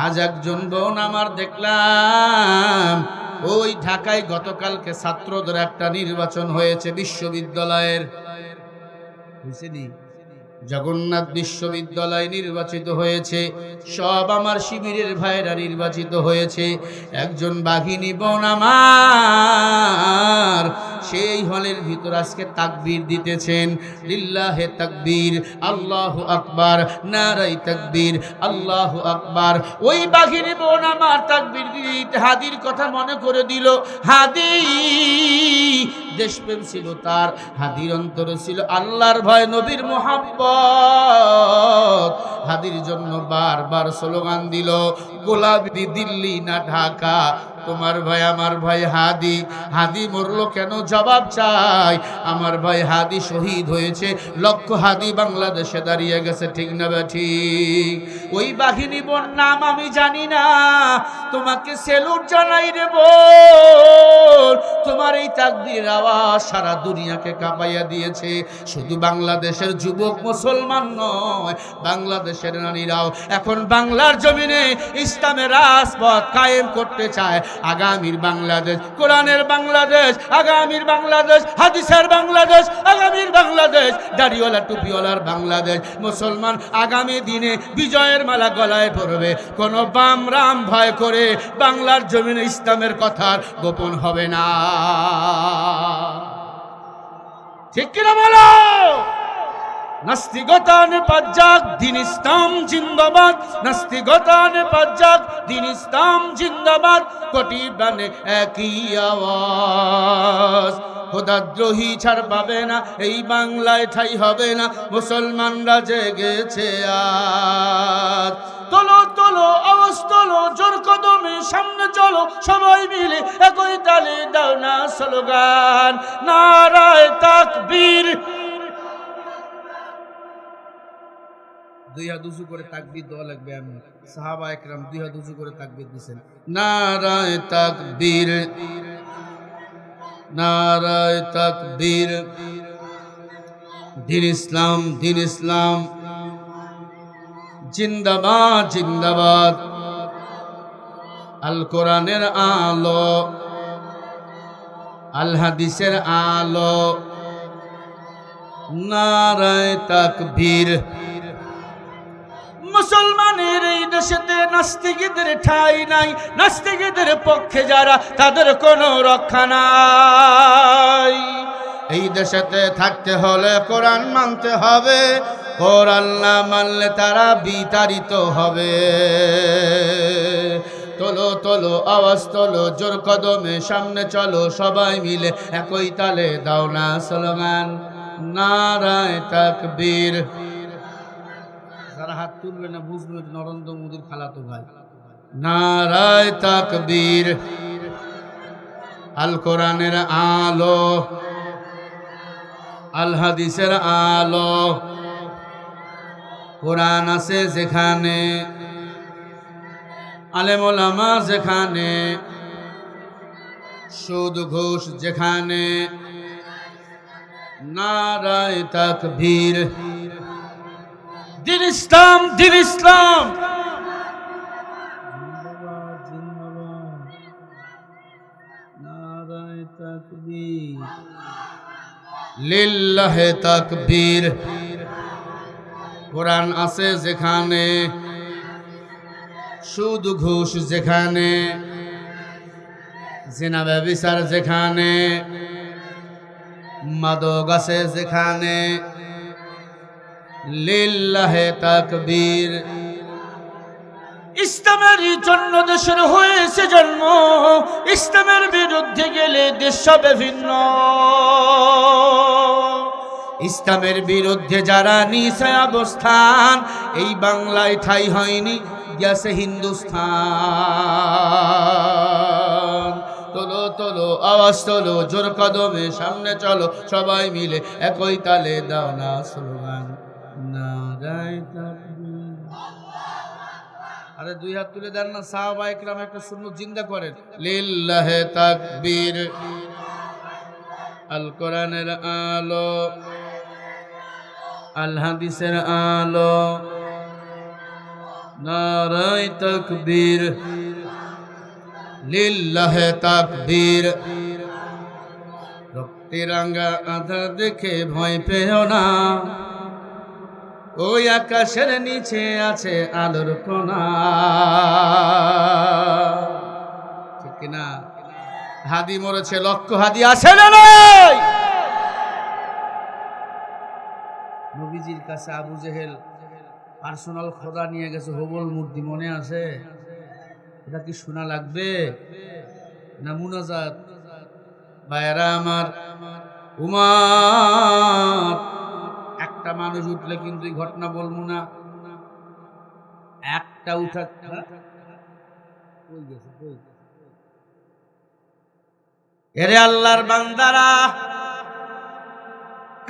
আজ একজন বোন আমার দেখলাম, ওই ঢাকায় গতকালকে ছাত্রদের একটা নির্বাচন হয়েছে বিশ্ববিদ্যালয়ের, বুঝছেনি? জগন্নাথ বিশ্ববিদ্যালয় নির্বাচিত হয়েছে। সব আমার শিবিরের ভাইরা নির্বাচিত হয়েছে। একজন বাঘিনী বোন আমার সেই হলের ভিতর আজকে তাকবীর দিতেছেন। লিল্লাহে তাকবীর, আল্লাহু আকবার, নারায়ে তাকবীর, আল্লাহু আকবার। ওই বাঘিনী বোন আমার তাকবীর দিতে হাদির কথা মনে করে দিল। হাদি দেশপ্রেম ছিল তার, হাদির অন্তরে ছিল আল্লাহর ভয়, নবীর মুহাব্বত। হাদির জন্য বারবার স্লোগান দিল, গোলাপি দিল্লি না ঢাকা, তোমার ভাই আমার ভাই হাদি। হাদি মরলো কেন? জবাব চাই। আমার ভাই হাদি শহীদ হয়েছে, লক্ষ হাদি বাংলাদেশে দাঁড়িয়ে গেছে, ঠিক না ঠিক? ওই বাহিনী বোন নাম আমি জানি না, তোমাকে সেলুট জানাই রে বোন। তোমার এই তাকবীর আওয়াজ সারা দুনিয়াকে কাঁপাইয়া দিয়েছে। শুধু বাংলাদেশের যুবক মুসলমান নয়, বাংলাদেশের নারীরাও এখন বাংলার জমিনে ইসলামের রাজপথ কায়েম করতে চায়। আগামীর বাংলাদেশ কোরআনের বাংলাদেশ, আগামীর বাংলাদেশ হাদিসের বাংলাদেশ, আগামীর বাংলাদেশ দাড়িওয়ালা টুপিওয়ালার বাংলাদেশ। মুসলমান আগামী দিনে বিজয়ের মালা গলায় পড়বে। কোন বাম রাম ভয় করে বাংলার জমিনে ইসলামের কথা গোপন হবে না, ঠিক কিনা বলো? নাস্তিকতা নেপাত যাক, দিন ইসলাম জিন্দাবাদ। নাস্তিকতা নেপাত যাক, দিন ইসলাম জিন্দাবাদ। কোটি প্রাণে একই আওয়াজ, খোদাদ্রোহী ছাড় পাবে না, এই বাংলায় ঠাই হবে না, মুসলমানরা জেগেছে আজ। তোলো তোলো আওয়াজ তোলো, জোর কদমে সামনে চলো, সবাই মিলে একই তালে দাও না স্লোগান, নারায়ে তাকবীর। দুই হাত উঁচু করে তাকবীর দেওয়া লাগবে। আমি সাহাবা একরাম দুই হাত উঁচু করে তাকবীর দিয়েছেন, নারায়ে তাকবীর, নারায়ে তাকবীর। দিন ইসলাম, দিন ইসলাম জিন্দাবাদ, জিন্দাবাদ। আল কোরআনের আলো, আল হাদিসের আলো, নারায়ে তাকবীর। মুসলমানের এই দেশেতে নাস্তিকদের ঠাঁই নাই, নাস্তিকদের পক্ষে যারা তাদের কোনো রক্ষা নাই। এই দেশেতে থাকতে হলে কোরআন মানতে হবে, কোরআন না মানলে তারা বিতাড়িত হবে। তোলো তোলো আওয়াজ তোলো, জোর কদমে সামনে চলো, সবাই মিলে একই তালে দাও না স্লোগান, নারায়ে তাকবীর। যারা হাত তুলবে না বুঝবে নরেন্দ্র মোদীর খালাতো ভাই। নারায়ে তাকবীর। আল কোরআনের আলো, আল হাদিসের আলো, কোরআন আছে যেখানে, আলেম ওলামা যেখানে, সুদ ঘুষ যেখানে, নারায়ে তাকবীর। দিন ইসলাম, দিন ইসলাম জিন্দাবাদ, জিন্দাবাদ, নারায়ে তাকবীর, লিল্লাহে তাকবীর। কোরআন আছে যেখানে, সুদ ঘুষ যেখানে, জিনা ব্যভিচার যেখানে, মাদক আছে যেখানে, লিল্লাহে তাকবীর। ইসলামের জন্য দেশের হয়েছে জন্ম, ইসলামের বিরুদ্ধে গেলে দেশ হবে ভিন্ন। ইসলামের বিরুদ্ধে যারা নিছে অবস্থান, এই বাংলায় ঠাই হয়নি, গেছে হিন্দুস্তান। তোলো তোলো আওয়াজ তোলো, জোর কদমে সামনে চলো, সবাই মিলে একই তালে দাও না স্লোগান, নারায়ে তাকবীর। আরে দুই হাত তুলে দেন না, সাহাবা একরাম একটা সুন্নত জিন্দা করেন, লিল্লাহে তাকবীর। আল কোরআনের আলো, আল হাদিসের আলো, নারায়ে তাকবীর, লিল্লাহে তাকবীর। রক্তেরাঙ্গা আধার দেখে ভয় পেও না, ওই আকাশের নিচে আছে আলোর কোনা, ঠিক কিনা? হাদি মরেছে, লক্ষ হাদি আছে না নাই? নবীজির কাছে আবু জেহেল পার্সোনাল খোদা নিয়ে গেছে, হবল মূর্তি, মনে আছে? এটা কি শোনা লাগবে না মুনাজাত? ভাইরা আমার, উমার একটা মানুষ উঠলে কিন্তু এই ঘটনা বলবো না, একটা উঠা এরে আল্লাহর বান্দারা,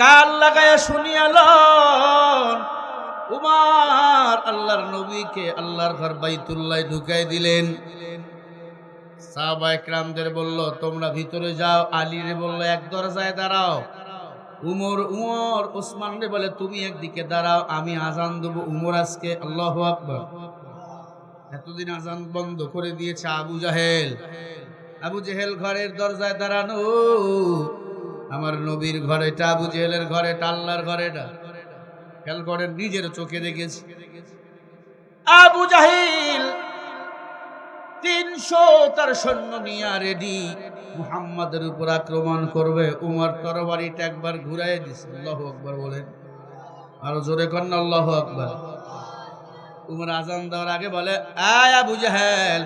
কাল লাগায়া শুনিয়ালন। উমার আল্লাহর নবীকে আল্লাহর ঘর বাইতুল্লাহ ঢুকাই দিলেন। সাহাবা একরামদের বলল তোমরা ভিতরে যাও, আলীরে বলল এক দরজায় দাঁড়াও, উমর ওসমান রে বলে তুমি একদিকে দাঁড়াও, আমি আজান দেবো। উমর আজকে আল্লাহু আকবার, এতদিন আজান বন্ধ করে দিয়েছে আবু জাহেল। আবু জেহেল ঘরের দরজায় দাঁড়ানো, আমার নবীর ঘরে, এটা আবু জেহেলের ঘরে, এটা আল্লাহর ঘরে, এটা খেয়াল করেন, নিজের চোখে দেখেছি। আবু জাহেল 300 তার সৈন্য নিয়ে রেডি, মুহাম্মাদের উপর আক্রমণ করবে। উমর তরবারিটা একবার ঘুরাই দিছে, আল্লাহু আকবার বলেন। আরো জোরে কর না আল্লাহু আকবার। উমর আজান দেওয়ার আগে বলে, আয় আবু জাহেল,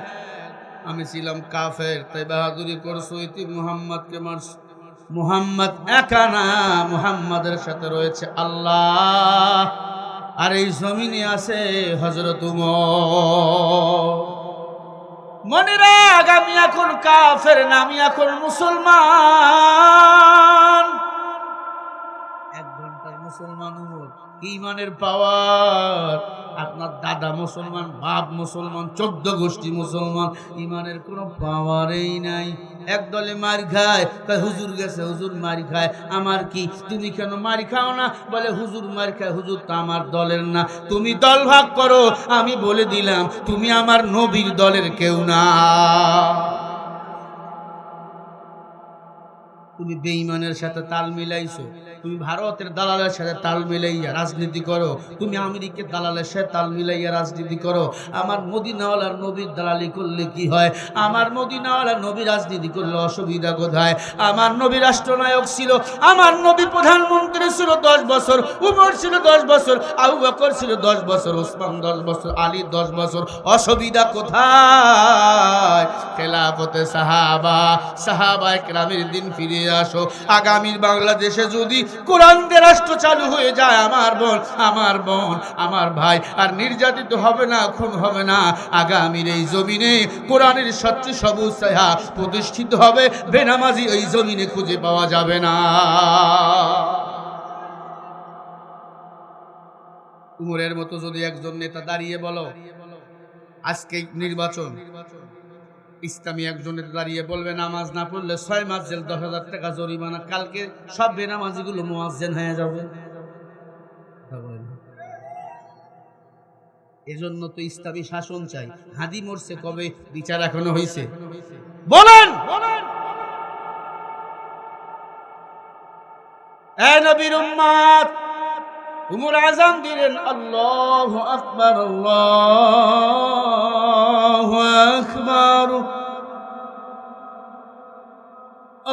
আমি ছিলাম কাফের, তাই বাহাদুরি করছো, ইতি মুহাম্মদকে মারছ। মুহাম্মদ একা না, মুহাম্মাদের সাথে রয়েছে আল্লাহ, আর এই জমিনে আছে হযরত উমর। মনে রাখ, আমি এখন কাফের না, আমি এখন মুসলমান। 1 ঘন্টার মুসলমান উমর, কি ইমানের পাওয়ার! আপনার দাদা মুসলমান, বাপ মুসলমান, 14 গোষ্ঠী মুসলমান, ইমানের কোনো পাওয়ারই নাই। একদলে মার খায়, হুজুর গেছে, হুজুর মার খায়, আমার কি, তুমি কেন মার খাও না? বলে হুজুর মার খায়, হুজুর তো আমার দলের না। তুমি দল ভাগ করো, আমি বলে দিলাম তুমি আমার নবীর দলের কেউ না। তুমি বেঈমানের সাথে তাল মিলাইছো, তুমি ভারতের দালালের সাথে তাল মিলাইয়া রাজনীতি করো, তুমি আমেরিকার দালালের সাথে তাল মিলাইয়া রাজনীতি করো। আমার মদিনাওয়ালার নবীর দালালি করলে কি হয়? আমার মদিনাওয়ালার নবী রাজনীতি করলে অসুবিধা কোথায়? আমার নবী রাষ্ট্রনায়ক ছিল, আমার নবী প্রধানমন্ত্রী ছিল 10 বছর, উমর ছিল 10 বছর, আবু বকর ছিল 10 বছর, ওসমান 10 বছর, আলী 10 বছর, অসুবিধা কোথায়? খেলাফতে সাহাবায়ে কেরামের দিন ফিরে আসো। আগামীর বাংলাদেশে যদি কোরআনের রাষ্ট্র চালু হয়ে যায়, আমার বোন, আমার ভাই আর নির্যাতিত হবে না, খুন হবে না। আগামীর এই জমিনে কোরআনের স্বচ্ছ সবুজ ছায়া প্রতিষ্ঠিত হবে, বেনামাজি এই জমিনে খুঁজে পাওয়া যাবে না। উমরের মতো যদি একজন নেতা দাঁড়িয়ে বলো, আজকে নির্বাচন, ইসলামী একজনের দাঁড়িয়ে বলবে নামাজ না পড়লে 6 মাস জেল, 10,000 টাকা জরিমানা, কালকে সব বেনামাজিগুলো মুয়াজ্জিন হয়ে যাবে। এজন্য তো ইসলামী শাসন চাই। হাদি মরছে কবে? বিচার এখনো হয়েছে? বলেন। এ নবীর উম্মত, উমর আযান দিলেন, আল্লাহু আকবার, আল্লাহু আকবার,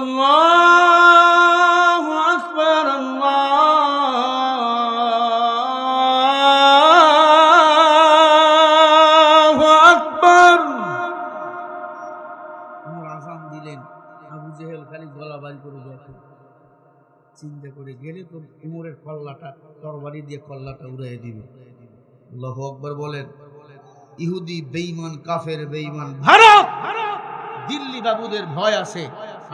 আল্লাহু আকবার, আল্লাহু আকবার। উমর আযান দিলেন, আবু জেহেল খালি গলা বাড়ি করে দেখে, চিন্তা করে গেলে তো উমরের কল্লাটা, তরবারি দিয়ে কল্লাটা উড়িয়ে দিবে। আল্লাহু আকবার বলেন। ইহুদি বেঈমান, কাফের বেঈমান, ভারত দিল্লি বাবুদের ভয় আছে,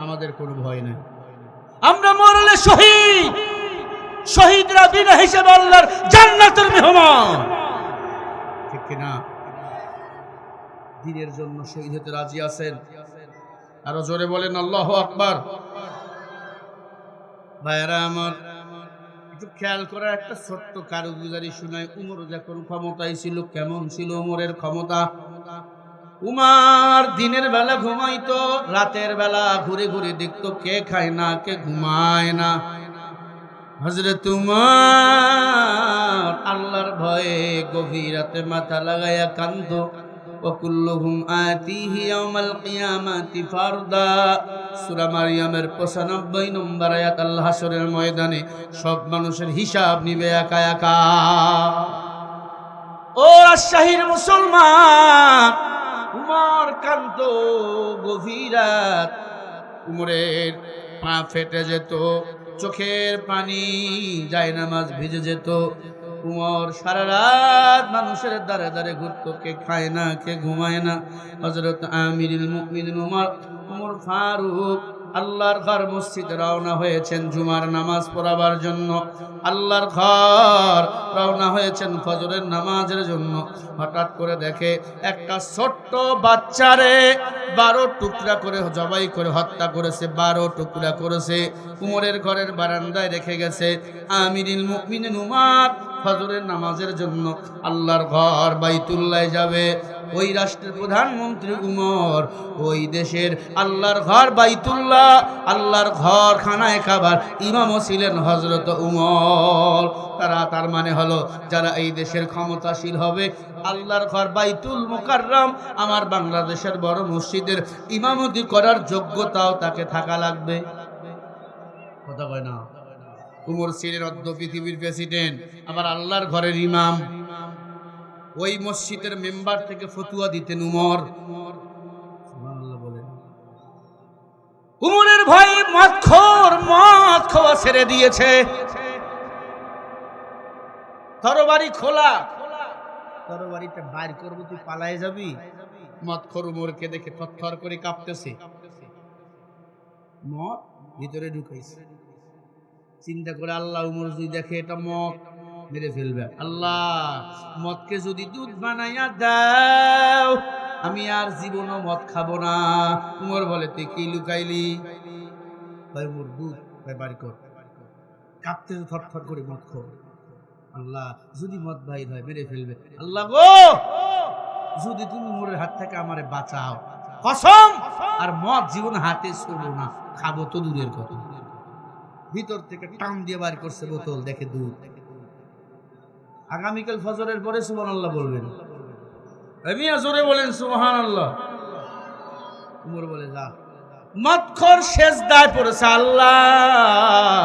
আমাদের কোনো ভয় নেই। আমরা মরলে শহীদ, শহীদরা বিনা হিসেবে আল্লাহর জান্নাতের মেহমান, ঠিক না? দিনের জন্য শহীদ হতে রাজি আছেন? আরো জোরে বলেন আল্লাহু আকবার। ভাইরা আমার, একটু খেয়াল করে একটা ছোট্ট কারুগুজারি শোনায়। উমর যখন ক্ষমতায় ছিল, কেমন ছিল উমরের ক্ষমতা? উমর দিনের বেলা ঘুমাইতো, রাতের বেলা ঘুরে ঘুরে দেখতো কে খায় না, কে ঘুমায় না। হযরত উমর আল্লাহর ভয়ে গভীর রাতে মাথা লাগাইয়া কাঁদতো। ওয়াকুল্লুহুম আতিহি ইয়াউমাল কিয়ামাতি ফারদা, সূরা মারইয়ামের 95 নম্বর আয়াত। আল্লাহ হাসরের ময়দানে সব মানুষের হিসাব নিবে একা একা। ও রাজশাহীর মুসলমান, উমর কাঁদতো গভীর রাত। উমরের পা ফেটে যেত, চোখের পানি জায়নামাজ ভিজে যেত। উমর সারা রাত মানুষের দ্বারে দ্বারে ঘুরত, কে খায় না, কে ঘুমায় না। হযরত আমিরুল মুমিনিন উমর ফারুক আল্লাহর ঘর মসজিদে রওনা হয়েছেন জুমার নামাজ পড়াবার জন্য। আল্লাহর ঘর রওনা হয়েছেন ফজরের নামাজের জন্য। হঠাৎ করে দেখে একটা ছোট্ট বাচ্চারে 12 টুকরা করে জবাই করে হত্যা করেছে, 12 টুকরা করেছে। উমরের ঘরের বারান্দায় রেখে গেছে। আমিরুল মুমিনিন উমর ফজরের নামাজের জন্য আল্লাহর ঘর বাইতুল্লাহ যাবে। ওই রাষ্ট্রের প্রধানমন্ত্রী উমর, ওই দেশের আল্লাহর ঘর বাইতুল্লাহ, আল্লাহর ঘর খানায় কাবার ইমামও ছিলেন হযরত উমর। তার মানে হলো, যারা এই দেশের ক্ষমতাশীল হবে, আল্লাহর ঘর বাইতুল মুকাররম আমার বাংলাদেশের বড় মসজিদের ইমামতি করার যোগ্যতাও তাকে থাকা লাগবে। কথা কয় না? উমর ছিলেন অদ্য পৃথিবীর প্রেসিডেন্ট, আবার আল্লাহর ঘরের ইমাম। ওই মসজিদের মেম্বার থেকে ফতুয়া দিতেন উমর। সুবহানাল্লাহ বলেন। উমরের ভাই মদ খাওয়া ছেড়ে দিয়েছে, তরবারি খোলা, তরবারিটা বাইর করবো, তুই পালায়ে যাবি। মদখোর উমরকে দেখে থরথর করে কাঁপতেছে, মদ ভিতরে ঢুকাইছে। চিন্তা করে আল্লাহ, উমর যদি দেখে এটা মদ, মেরে ফেলবে। আল্লাহ, মদকে যদি দুধ বানাইয়া দাও, আমি আর জীবনও মদ খাবো না। উমর বলে, তুই কি লুকাইলি? ভাই উমর, দুধ বাড়ি কর। কাঁপতে থরথর করে মদ খোর। আল্লাহ, যদি মদ বাইর হয় মেরে ফেলবে। আল্লাহ গো, যদি তুমি উমরের হাত থেকে আমারে বাঁচাও, কসম, আর মদ জীবন হাতে ছোড়বো না, খাবো তো দূরের কথা। ভিতর থেকে টান দিয়ে বার করছে বোতল, দেখে দুধ। আগামীকাল ফজরের পরে সুবহানাল্লাহ বলবেন। আমি জোরে বলেন সুবহানাল্লাহ। উমর বলে, যা। মদখোর সেজদায় পড়েছে, আল্লাহ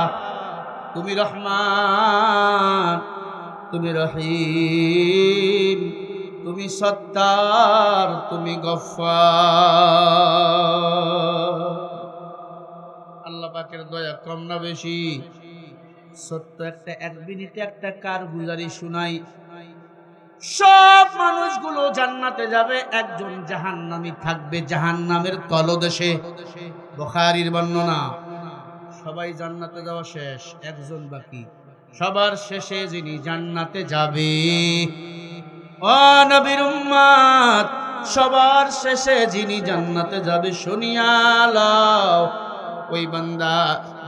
তুমি রহমান, তুমি রহিম, তুমি সত্তার, তুমি গফফার। আল্লাহ পাকের দয়া কম না বেশি? সত্য একটা, এক মিনিটে একটা কারগুজারি শুনাই। সব মানুষগুলো জান্নাতে যাবে, একজন জাহান্নামী থাকবে জাহান্নামের তলদেশে। বুখারীর বর্ণনা। সবাই জান্নাতে যাওয়া শেষ, একজন বাকি। সবার শেষে যিনি জান্নাতে যাবে, ও নবীর উম্মত, সবার শেষে যিনি জান্নাতে যাবে শুনিয়া লও, ওই বান্দা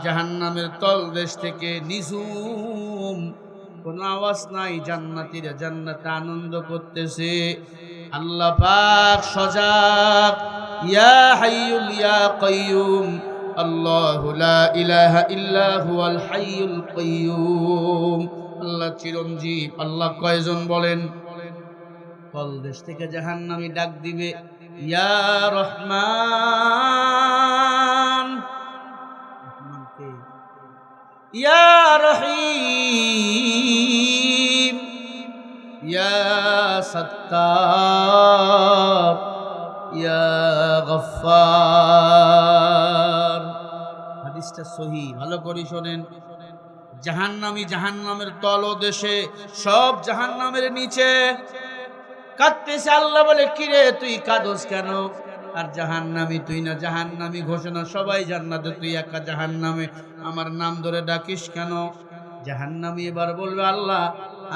জাহান্নামের তলদেশ থেকে নিঝুম, কোনো আওয়াজ নাই, জান্নাতীরা জান্নাতে আনন্দ করতেছে। আল্লাহ পাক সজাগ, ইয়া হাইয়ুল ইয়া কাইয়ুম, আল্লাহু লা ইলাহা ইল্লা হুয়াল হাইয়ুল কাইয়ুম। আল্লাহ চিরঞ্জীব। আল্লাহ কয়জন বলেন? তলদেশ থেকে জাহান্নামী ডাক দিবে, ইয়া রহমান, রহমানকে, ইয়া রহিম, ইয়া সত্তার, ইয়া গফফার। হাদিসটা সহিহ, ভালো করে শোনেন। জাহান্নামী জাহান্নামের তলদেশে, সব জাহান্নামের নিচে কাঁদতেছে। আল্লাহ বলে, কিরে তুই কাঁদোস কেন? আর জাহান্নামী তুই না জাহান্নামী ঘোষণা, সবাই জান্নাতে, তুই একা জাহান্নামে, আমার নাম ধরে ডাকিস কেন? জাহান্নামী এবার বলবে, আল্লাহ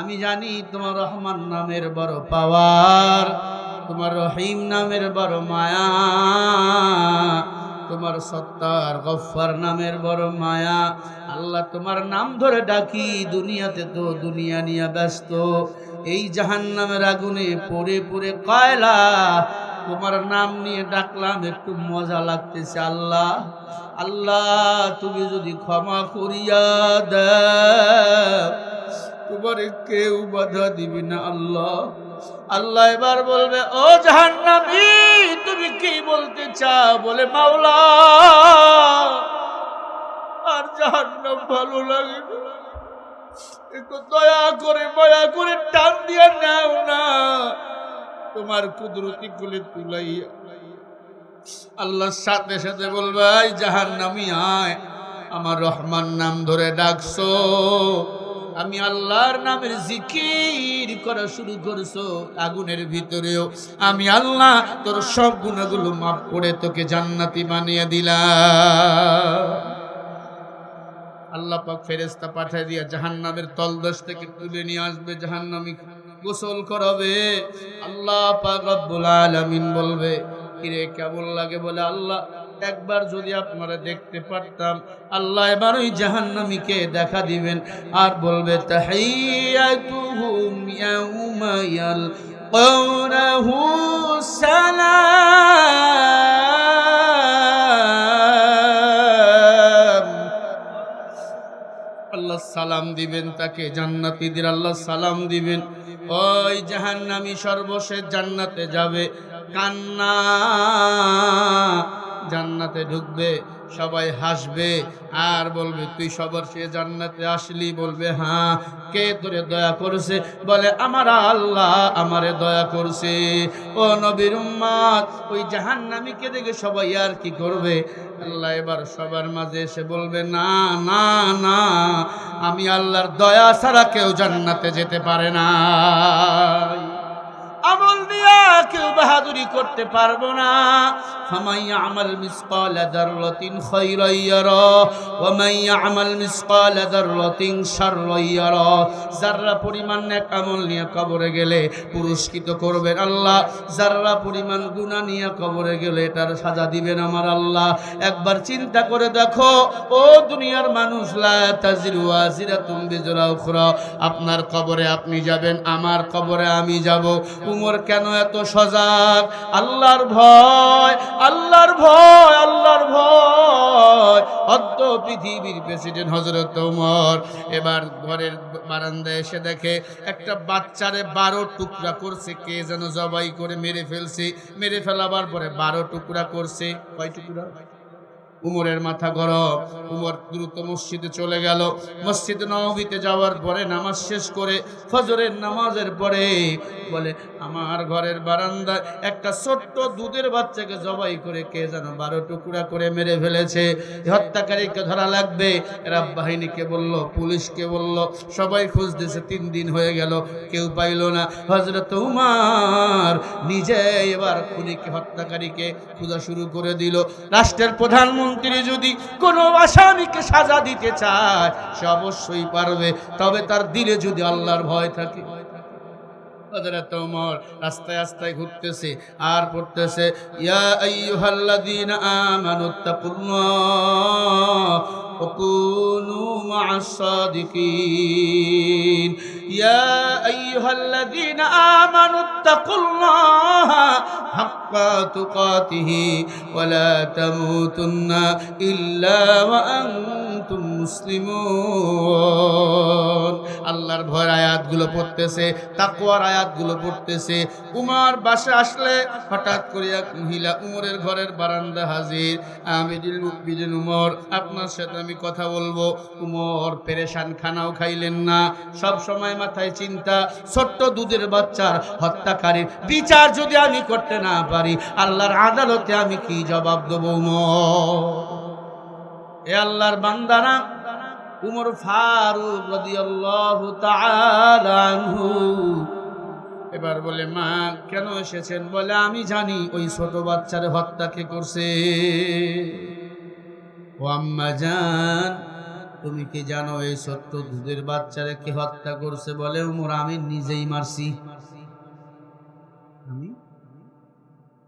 আমি জানি তোমার রহমান নামের বড় পাওয়ার, তোমার রহিম নামের বড় মায়া, তোমার সত্তার গফফার নামের বড় মায়া। আল্লাহ তোমার নাম ধরে ডাকি, দুনিয়াতে তো দুনিয়া নিয়ে ব্যস্ত, এই জাহান্নামের আগুনে পড়ে পড়ে কয়লা, তোমার নাম নিয়ে ডাকলাম, একটু মজা লাগতেছে। আল্লাহ, আল্লাহ তুমি যদি ক্ষমা করিয়া দাও, তোমার কেউ বাধা দিবি না। আল্লাহ, আল্লাহ এবার বলবে, ও জাহান্নামী তুমি কি বলতে চাও? বলে, মাওলা আর জাহান্নাম ভালো লাগে না, একটু দয়া করে মায়া করে টান দিয়া নাও না, তোমার কুদরতি কোলে তুলাইয়া। আল্লাহর সাথে সাথে বলবে, এই জাহান্নামী আয়, আমার রহমান নাম ধরে ডাকছো, আমি আল্লাহর নামের জিকির করা শুরু করছো, আগুনের ভিতরেও আমি আল্লাহ তোর সব গুনাহগুলো মাফ করে তোকে জান্নাতি বানিয়ে দিলাম। আল্লাহ পাক ফেরেশতা পাঠিয়ে দিয়া জাহান্নামের তলদেশ থেকে তুলে নিয়ে আসবে, জাহান্নামী গোসল করাবে। আল্লাহ পাক রব্বুল আলামিন বলবে, কিরে কেমন লাগে? বলে, আল্লাহ একবার যদি আপনারা দেখতে পারতাম। আল্লাহ এবার ওই জাহান্নামীকে দেখা দিবেন আর বলবে, তাহিয়াতুহুম ইয়াউমা ইয়ালকাউনাহু সালাম। আল্লাহ সালাম দিবেন তাকে, জান্নাতীদের আল্লাহ সালাম দিবেন। ওই জাহান্নামী সর্বশেষ জান্নাতে যাবে, কান্না, জান্নাতে ঢুকবে, সবাই হাসবে আর বলবে তুই সবার সে জান্নাতে আসলি, বলবে হ্যাঁ। কে তোরে দয়া করছে? বলে আমার আল্লাহ আমারে দয়া করছে। ও নবীর উম্মত, ওই জাহান্নামীকে দেখে সবাই আর কি করবে? আল্লাহ এবার সবার মাঝে এসে বলবে না না না, আমি আল্লাহর দয়া ছাড়া কেউ জান্নাতে যেতে পারে না। আমল দিয়া কেউ বাহাদুরি করতে পারবো না। ফামান ইয়ামাল মিসকালা যাররাতিন খায়রান ইয়ারা ওয়া মান ইয়ামাল মিসকালা যাররাতিন শাররান ইয়ারা। যাররা পরিমাণ নেক আমল নিয়ে কবরে গেলে পুরস্কৃত করবেন আল্লাহ, যাররা পরিমাণ গুনাহ নিয়ে কবরে গেলে এটার সাজা দিবেন আমার আল্লাহ। একবার চিন্তা করে দেখো ও দুনিয়ার মানুষ, লা তাজিরু ওয়াজিরাতুম বিজরা উখরা। আপনার কবরে আপনি যাবেন, আমার কবরে আমি যাব। উমর কেন এত সজাগ? আল্লাহর ভয়, আল্লাহর ভয়, আল্লাহর ভয়। অদ্য পৃথিবীর প্রেসিডেন্ট হযরত উমর এবার ঘরের বারান্দায় এসে দেখে একটা বাচ্চারে 12 টুকরা করছে, কে যেন জবাই করে মেরে ফেলছে। মেরে ফেলাবার পরে 12 টুকরা করছে। কয় টুকরা? উমরের মাথা গরম। উমর দ্রুত মসজিদে চলে গেল। মসজিদ নববীতে যাওয়ার পরে নামাজ শেষ করে ফজরের নামাজের পরে বলে আমার ঘরের বারান্দায় একটা ছোট্ট দুধের বাচ্চাকে জবাই করে কে যেন 12 টুকরা করে মেরে ফেলেছে। হত্যাকারীকে ধরা লাগবে। এরা বাহিনীকে বলল, পুলিশকে বলল, সবাই খুঁজতেছে। 3 দিন হয়ে গেল, কেউ পাইল না। হযরত উমর নিজে এবার খুনিকে, হত্যাকারীকে খোঁজা শুরু করে দিল। রাষ্ট্রের প্রধানমন্ত্রী যদি কোনো আসামিকে সাজা দিতে চায় সে অবশ্যই পারবে, তবে তার দিলে যদি আল্লাহর ভয় থাকে। হযরত ওমর রাস্তায় রাস্তায় ঘুরতেছে আর পড়তেছে ইয়া আইয়ুহাল্লাযীনা আমানুত্তাকুল্লাহ ওয়া কুনু মা'আস সাদিকিন। ইয়া আইয়ুহাল্লাযীনা আমানুত্তাকুল্লাহ হাক্কা তুকাতিহি ওয়া লা তামুতুন্না ইল্লা ওয়া আনতুম মুসলিমুন। আল্লাহর ভয়ের আয়াতগুলো পড়তেছে, তাকওয়ার আয়াতগুলো পড়তেছে। উমর বাসে আসলে হঠাৎ করে এক মহিলা উমরের ঘরের বারান্দা হাজির। আমিরুল মুমিনিন উমর, আপনার সাথে আমি কথা বলবো। উমর পেরেশান, খানাও খাইলেন না। সব সময় মাথায় চিন্তা, ছোট্ট দুধের বাচ্চার হত্যাকারীর বিচার যদি আমি করতে না পারি, আল্লাহর আদালতে আমি কি জবাব দেব? উমর এ আল্লাহর বান্দারা। উমর ফারুক রাদিয়াল্লাহু তাআলা আনহু এবার বলে মা কেন এসেছেন? বলে আমি জানি ওই ছোট বাচ্চার হত্যা কে করছে। ও আম্মা জান, তুমি কি জানো এই ছোট্ট দুধের বাচ্চারে কে হত্যা করছে? বলে উমর আমি নিজেই মারছি। আমি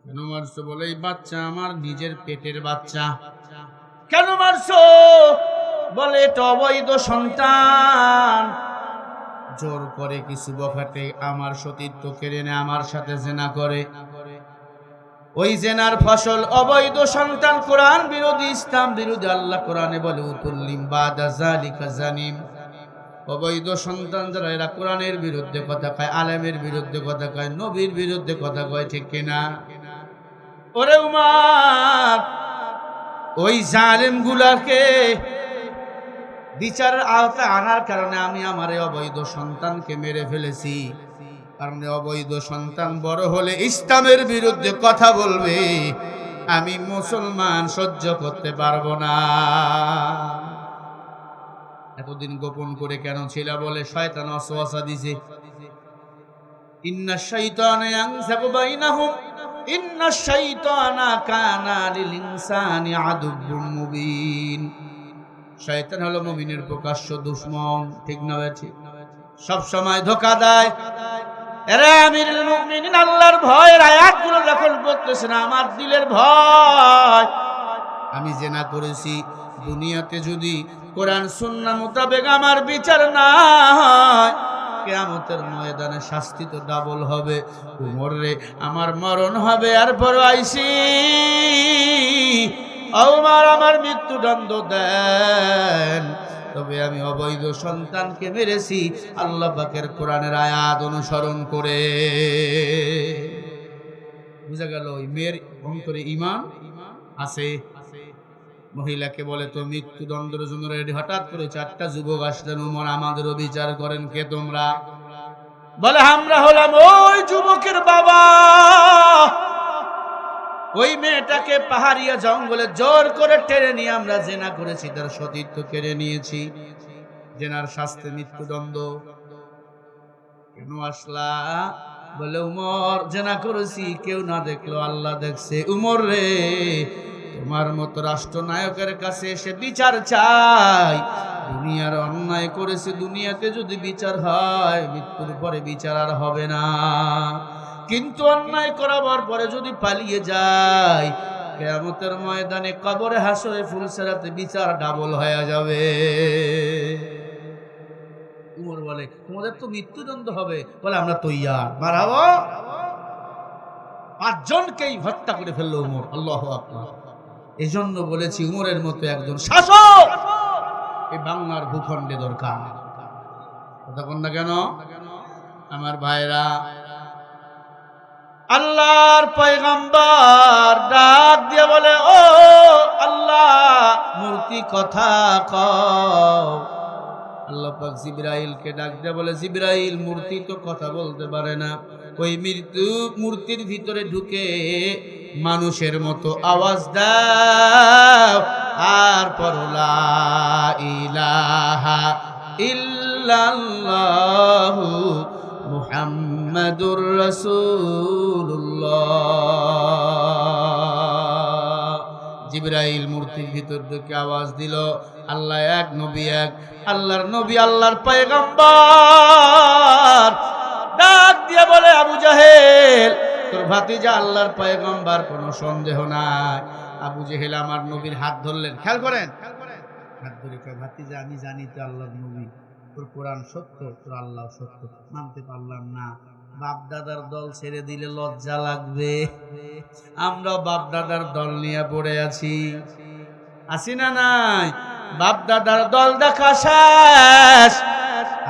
কেন মারছো? বলে এই বাচ্চা আমার নিজের পেটের বাচ্চা। কেন মারছো? বলে এটা অবৈধ সন্তান। জোর করে কিছু বখাটে আমার সতীত্ব কেড়ে নেয়, আমার সাথে জেনা করে। ওই জেনার ফসল অবৈধ সন্তান। কোরআন বিরোধী, ইসলাম বিরোধী। আল্লাহ কোরআনে বলে উতুল্লিম বাদা যালিকা জানিম। অবৈধ সন্তান যারা, এরা কোরআনের বিরুদ্ধে কথা কয়, আলেমের বিরুদ্ধে কথা কয়, নবীর বিরুদ্ধে কথা কয়, ঠিক কিনা? ওরে উমর, ওই জালেম গুলাকে বিচারের আওতায় আনার কারণে আমি আমার অবৈধ সন্তানকে মেরে ফেলেছি। কারণ অবৈধ সন্তান বড় হলে ইসলামের বিরুদ্ধে কথা বলবে, আমি মুসলমান সহ্য করতে পারবো না। এতদিন গোপন করে কেন ছিল? বলে শয়তান ওয়াসওয়াসা দিছে। ইন্নাশ শাইতানা ইয়ানযাগু বাইনাহুম ইন্নাশ শাইতানা কানা লিল ইনসানি আদুব্বুম মুবিন। শয়তান হলো মুমিনের প্রকাশ্য দুশমন, ঠিক না বেঠি? সব সময় ধোঁকা দেয়। এরা আমিরুল মুমিনিন আল্লাহর ভয়ের আয়াতগুলো যখন পড়তেছেন, আমার দিলের ভয়। আমি জেনা করেছি, দুনিয়াতে যদি কোরআন সুন্নাহ মোতাবেক আমার বিচার না হয়, কিয়ামতের ময়দানে শাস্তি তো ডাবল হবে। উমর রে, আমার মরণ হবে, এরপর আইসি ওমর আমার মৃত্যুদণ্ড দেন। তবে আমি অবৈধ সন্তানকে মেরেছি আল্লাহ পাকের কোরআনের আয়াত অনুসরণ করে। বুঝা গেল ওই মেয়ের অন্তরে ঈমান আছে। মহিলাকে বলে তো মৃত্যুদণ্ডের জন্য রেডি। হঠাৎ করে 4টা যুবক আসলেন, উমর আমাদেরও বিচার করেন। কে তোমরা? বলে আমরা হলাম ওই যুবকের বাবা। ওই মেয়েটাকে পাহাড়িয়া জঙ্গলে জোর করে টেনে নিয়ে আমরা জেনা করেছি, তার সতীত্ব কেড়ে নিয়েছি, জেনার শাস্তি মৃত্যুদণ্ড। কেন আসলা? বলে উমর জেনা করেছি, কেউ না দেখলো আল্লাহ দেখছে। উমর রে, তোমার মতো রাষ্ট্রনায়কের কাছে এসে বিচার চাই। দুনিয়ার অন্যায় করেছে, দুনিয়াতে যদি বিচার হয়, মৃত্যুর পরে বিচার আর হবে না। কিন্তু অন্যায় করাবার পরে যদি পালিয়ে যায়, কিয়ামতের ময়দানে কবরে হাসরে ফুলসেরাতে বিচার ডাবল হয়ে যাবে। উমর বলে তোমাদের তো মৃত্যুদণ্ড হবে। বলে আমরা তৈয়ার, মারাবো। 5 জনকেই হত্যা করে ফেললো উমর। আল্লাহু আকবার। এই জন্য বলেছি উমরের মতো একজন শাসক এই বাংলার ভূখণ্ডে দরকার। কথা বল না কেন? আমার ভাইরা, আল্লাহর পয়গম্বর ডাক দিয়ে বলে, ও আল্লাহ, মূর্তি কথা কও। আল্লাহ পাক জিবরাইলকে ডাক দিয়ে বলে, জিবরাইল, মূর্তি তো কথা বলতে পারে না। ওই মূর্তির ভিতরে ঢুকে মানুষের মতো আওয়াজ দাও, আর পড়ো লা ইলাহা ইল্লাল্লাহু মুহাম্মাদুর রাসূলুল্লাহ। জিবরাইল মূর্তির ভিতর ঢুকে আওয়াজ দিল, আল্লাহ এক, নবী এক। আল্লাহর নবী, আল্লাহর পয়গম্বর ডাক দিয়ে বলে, আবু জাহেল, তোর ভাতিজা আল্লাহর পয়গম্বর, কোনো সন্দেহ নাই। আবু জাহেল আমার নবীর হাত ধরলেন। খেয়াল করেন, হাত ধরে কয়, ভাতিজা আমি জানি তো আল্লাহর নবী, তোর কোরআন সত্য, তোর আল্লাহ সত্য, মানতে পারলাম না। বাপ দাদার দল ছেড়ে দিলে লজ্জা লাগবে। আমরা বাপ দাদার দল নিয়ে পড়ে আছি, আছি না নাই? বাপ দাদার দল দেখা শেষ,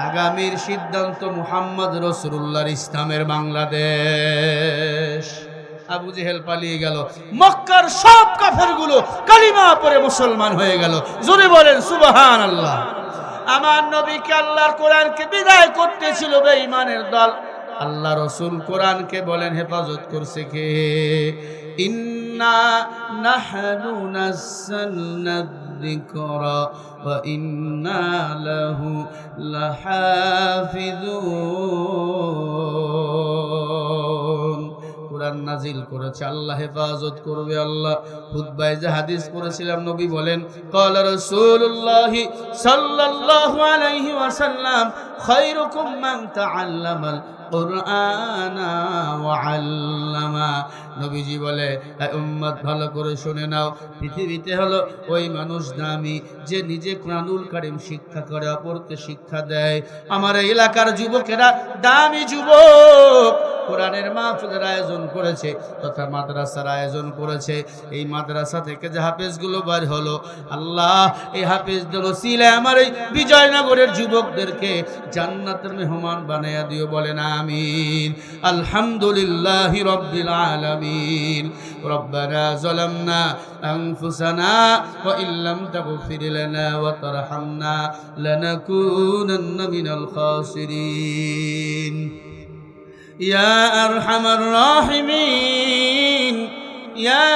আগামীর সিদ্ধান্ত মুহাম্মদ রাসূলুল্লাহর ইসলামের বাংলাদেশ। আবু জেহেল পালিয়ে গেল, মক্কার সব কাফেরগুলো কালিমা পড়ে মুসলমান হয়ে গেল। জোরে বলেন সুবহানাল্লাহ। আমার নবীকে আল্লাহর কোরআনকে বিদায় করতেছিল বেঈমানের দল, আল্লাহ রাসূল কোরআনকে বলেন হেফাজত করছে কে? ইন্না নাহনু নাযালনা যিকরা ওয়া ইন্না লাহু লাহাফিজুন। কোরআন নাজিল করেছে, আল্লাহ হেফাজত করবে। আল্লাহ খুতবায় যে হাদিস পড়েছিলাম, নবী বলেন, ক্বালা রাসূলুল্লাহি সাল্লাল্লাহু আলাইহি ওয়াসাল্লাম, খায়রুকুম মান তাআল্লামাল কুরআনা ওয়া আল্লামা। নবীজি বলে, উম্মত ভালো করে শুনে নাও, পৃথিবীতে হলো ওই মানুষ দামি যে নিজে কুরআনুল কারীম শিক্ষা করে, অপরকে শিক্ষা দেয়। আমার এলাকার যুবকেরা দামি যুবক, কোরআনের মাহফিলের আয়োজন করেছে তথা মাদ্রাসার আয়োজন করেছে। এই মাদ্রাসা থেকে যে হাফেজগুলো বার হলো, আল্লাহ এই হাফেজদের ওসিলায় আমার এই বিজয়নগরের যুবকদেরকে জান্নাতের মেহমান বানায়া দিও। বলেন আমিন। আলহামদুলিল্লাহি রাব্বিল আলামিন। রব্বানা যালামনা আনফুসানা ওয়া ইল্লাম তাগফির লানা ওয়া তারহামনা লানাকুনান্না মিনাল খাসিরিন। يا أرحم الراحمين، يا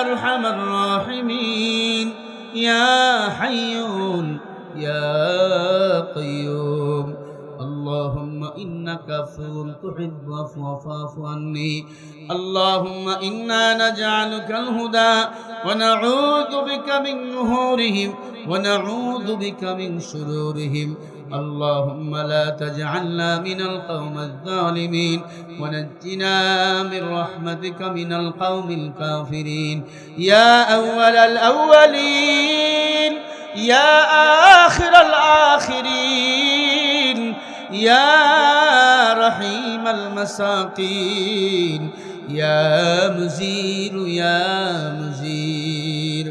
أرحم الراحمين، يا حي يا قيوم. اللهم إنك عفو تحب العفو فاعف عني. اللهم إنا نجعلك الهدى ونعوذ بك من نحورهم ونعوذ بك من شرورهم. اللهم لا تجعلنا من القوم الظالمين ونجنا من رحمتك من القوم الكافرين. يا أول الأولين، يا آخر الآخرين، يا رحيم المساكين، يا مزير يا مزير.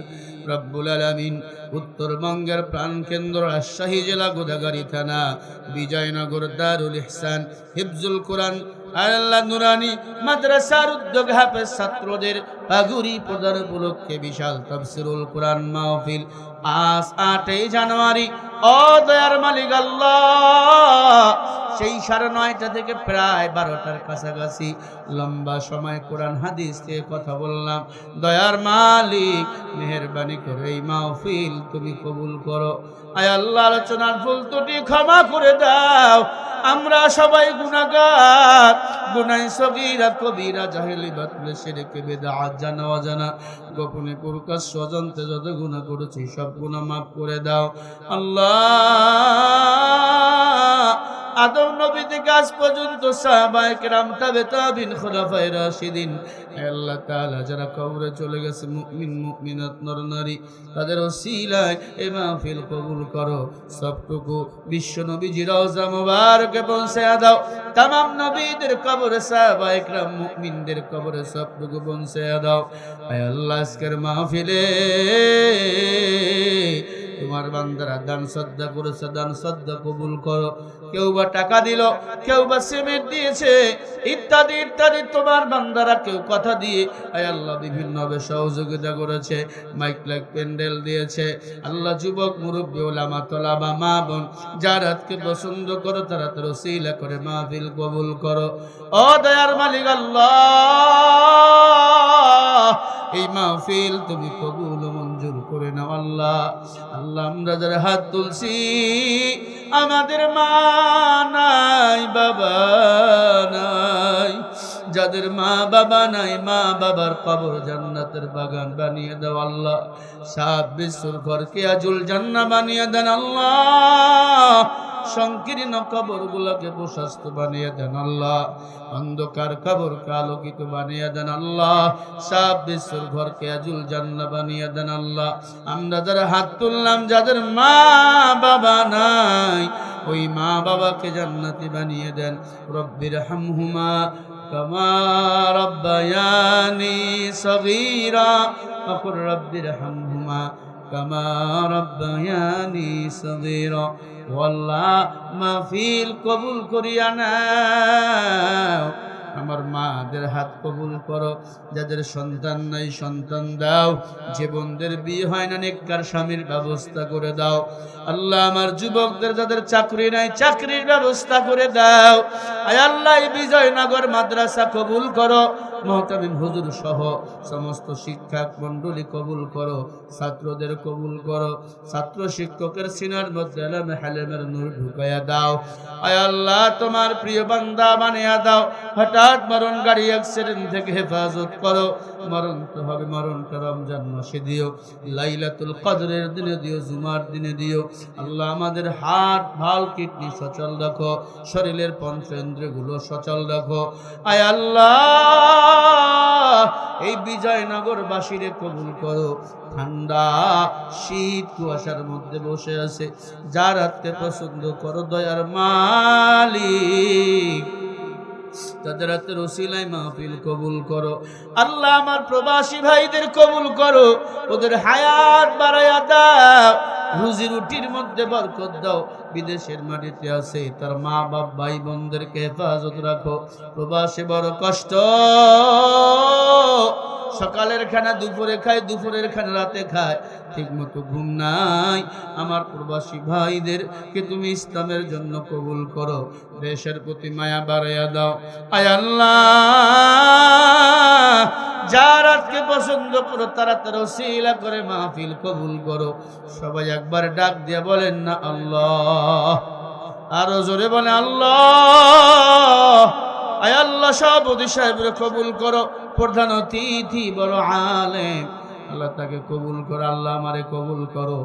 রব্বুল আলামিন উত্তরবঙ্গের প্রাণকেন্দ্র রাজশাহী জেলা গোদাগাড়ি থানা বিজয়নগর দারুল ইহসান হিফজুল কোরআন আল্লাহ নুরানি মাদ্রাসার উদ্যোগ হাফেজ ছাত্রদের পাগুড়ি প্রদান উপলক্ষে বিশাল তাফসীরুল কোরআন মাহফিল আজ 8 জানুয়ারি। ও দয়ার মালিক আল্লাহ, সেই 9:30 থেকে প্রায় 12টার কাছাকাছি লম্বা সময় কোরআন হাদিস থেকে কথা বললাম। দয়ার মালিক মেহেরবানি করে এই মাহফিল তুমি কবুল করো। আয় আল্লাহ, আলোচনার ভুল ত্রুটি ক্ষমা করে দাও। আমরা সবাই গুনাহগার, গুনাহ সগীরা কবিরা, জাহেলি বাতলে শিরকে বিদআত জানা অজানা গোপনে প্রকাশ্য অজান্তে যত গুনাহ করেছি সব গুনাহ মাফ করে দাও আল্লাহ। আদম নবী থেকে আজ পর্যন্ত সাহাবায়ে কেরাম, তাবে তাবিন, খুলাফায়ে রাশিদিন, আল্লাহ তাআলা যারা কবরে চলে গেছে মুমিন মুমিনাত নর নারী, তাদের ওসিলায় এই মাহফিল কবুল করো। সবটুকু বিশ্ব নবীজি রওজা মুবারকে পৌঁছে দাও। तमाम নবীদের কবরে, সাহাবায়ে কেরাম, মুমিনদের কবরে সবটুকু পৌঁছে দাও। আয় আল্লাহ, আজকের মাহফিলে তোমার বান্দারা দান সদ্দা করেছে, দান সদ্দা কবুল করো। কেউ বা টাকা দিল, কেউ বা সিমেন্ট দিয়েছে, ইত্যাদি ইত্যাদি তোমার বান্দারা কেউ কথা দিয়ে আয় আল্লাহ বিভিন্নভাবে সহযোগিতা করেছে, মাইক লাইক প্যান্ডেল দিয়েছে। আল্লাহ, যুবক মুরব্বী ওলামা তলাবা মা বোন যারাতকে পছন্দ করো, তারা তার ওসিলা করে মাহফিল কবুল করো। ও দয়ার মালিক আল্লাহ, এই মাহফিল তুমি কবুল মঞ্জুর করে নাও আল্লাহ। আল্লাহ, আমরা যারা হাত তুলছি, আমাদের মা নাই, বাবা নাই, যাদের মা বাবা নাই, মা বাবার কবর জান্নাতের বাগান বানিয়ে দাও আল্লাহ। 26 ঘরকে আজুল জান্নাত বানিয়ে দেন আল্লাহ। সংকীর্ণ কবরগুলোকে প্রশস্ত বানিয়ে দেন আল্লাহ। অন্ধকার কবরকে আলোকিত বানিয়ে দেন আল্লাহ। 26 ঘরকে আজুল জান্নাত বানিয়ে দেন আল্লাহ। আমরা যারা হাত তুললাম, যাদের মা বাবা নাই, ওই মা বাবাকে জান্নাতি বানিয়ে দেন। রব্বির হামহুমা কামা রব্বায়ানি সগীরা ওয়াকুর রব্বির হামহুমা কামা রব্বায়ানি সগীরা। আল্লাহ, মাহফিল কবুল করিয়া নাও। আমার মাদের হাত কবুল করো। যাদের সন্তান নাই, সন্তান দাও। জীবনদের বিয়ে হয় না, নেককার স্বামীর ব্যবস্থা করে দাও আল্লাহ। আমার যুবকদের যাদের চাকরি নাই, চাকরির ব্যবস্থা করে দাও। আয় আল্লাহ, এই বিজয়নগর মাদ্রাসা কবুল করো। মুহতামিম হুজুর সহ সমস্ত শিক্ষক মণ্ডলী কবুল করো। ছাত্রদের কবুল করো। ছাত্র শিক্ষকের সিনার মধ্যে আলমে হালেমের নূর ঢুকাইয়া দাও। আয় আল্লাহ, তোমার প্রিয় বান্দা বানিয়ে দাও। হঠাৎ মরণ গাড়ি অ্যাক্সিডেন্ট থেকে হেফাজত করো। মরণ তো হবে, মরণটা রমজান মাসে দিও, লাইলাতুল কদরের দিনে দিও, জুমার দিনে দিও আল্লাহ। আমাদের হার্ট, ভাল, কিডনি সচল রাখো। শরীরের পঞ্চেন্দ্রিয়গুলো সচল রাখো। আয় আল্লাহ, এই বিজয়নগরবাসীরে কবুল করো। ঠান্ডা শীত কুয়াশার মধ্যে বসে আছে, যার হাতকে পছন্দ করো দয়ার মালিক, তাদের হাতের ওসিলায় মাহফিল কবুল করো আল্লাহ। আমার প্রবাসী ভাইদের কবুল করো, ওদের হায়াত বাড়াইয়া দাও, রুজি রুটির মধ্যে বরকত দাও। বিদেশের মাটিতে আছে, তার মা বাপ ভাই বোনদেরকে হেফাজত রাখো। প্রবাসে বড় কষ্ট, সকালের খানা দুপুরে খায়, দুপুরের খানা রাতে খায়, ঠিক মতো ঘুম নাই। আমার প্রবাসী ভাইদেরকে তুমি ইসলামের জন্য কবুল করো। দেশের প্রতি মায়া বাড়াইয়া দাও। আয় আল্লাহ, যারা আজকে পছন্দ করো, তারা তার ওসিলা করে মাহফিল কবুল করো। সবাই একবার ডাক দিয়ে বলেন না আল্লাহ, আরো জোরে বলে আল্লাহ। আয় আল্লাহ, সভাপতি সাহেবের কবুল করো। প্রধান অতিথি বড় আলেম, আল্লাহ তাকে কবুল করো। আল্লাহ, আমারে কবুল করো।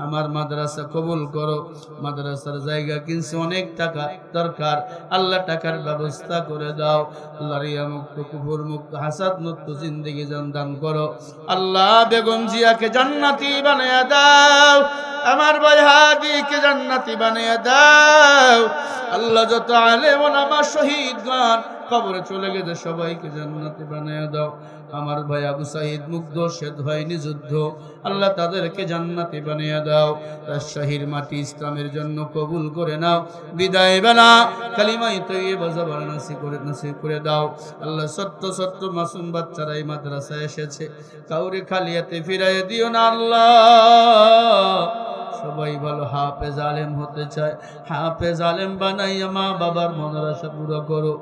আমার মাদ্রাসা কবুল করো। মাদ্রাসার জায়গা কিনছে, অনেক টাকা দরকার, আল্লাহ টাকার ব্যবস্থা করে দাও। আল্লাহ, রিয়া মুক্ত, কুফর মুক্ত, হাসাদ মুক্ত জিন্দেগি দান করো আল্লাহ। বেগম জিয়াকে জান্নাতি বানিয়ে দাও। আমার ভাই হাদিকে জান্নাতি বানিয়ে দাও। আল্লাহ যত আলেম ওলামা শহীদগণ কবরে চলে গেছে সবাইকে জান্নাতে বানিয়ে দাও। আমার ভাই আবু সাঈদ মুগ্ধ শেদ হয়নি যুদ্ধ, আল্লাহ তাদেরকে জান্নাতে বানিয়ে দাও। রাজশাহীর মাটি ইসলামের জন্য কবুল করে নাও। বিদায় বেলা কালিমায়ে তয়্যিবা জবান নসিব করে দাও। আল্লাহ সত্য সত্য মাসুম বাচ্চারা এই মাদ্রাসায় এসেছে, কাউরে খালিয়াতে ফিরাইয়ে দিও না আল্লাহ। সবাই ভালো হাফেজ আলেম হতে চায়, হাফেজ আলেম বানাইয়া মা বাবার মনের আশা পুরো করো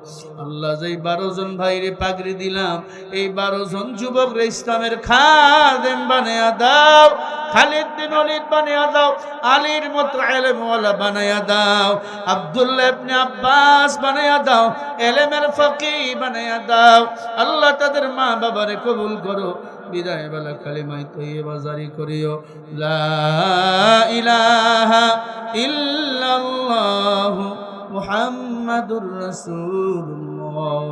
আল্লাহ। যেই 12 জন ভাইরে পাগড়ি দিলাম, এই 12 জন যুবক রে ইসলামের খাদেম বানাইয়া দাও, খালিদ বিন ওয়ালিদ বানাইয়া দাও, আলীর মতো ইলমওয়ালা বানাইয়া দাও, আব্দুল্লাহ ইবনে আব্বাস বানাইয়া দাও, ইলমের ফকিহ বানাইয়া দাও আল্লাহ। তাদের মা বাবারে কবুল করো। বিদায় বেলা কালিমায়ে তয়্যিবা জারি করিও, লা ইলাহা ইল্লাল্লাহু মুহাম্মাদুর রাসূলুল্লাহ।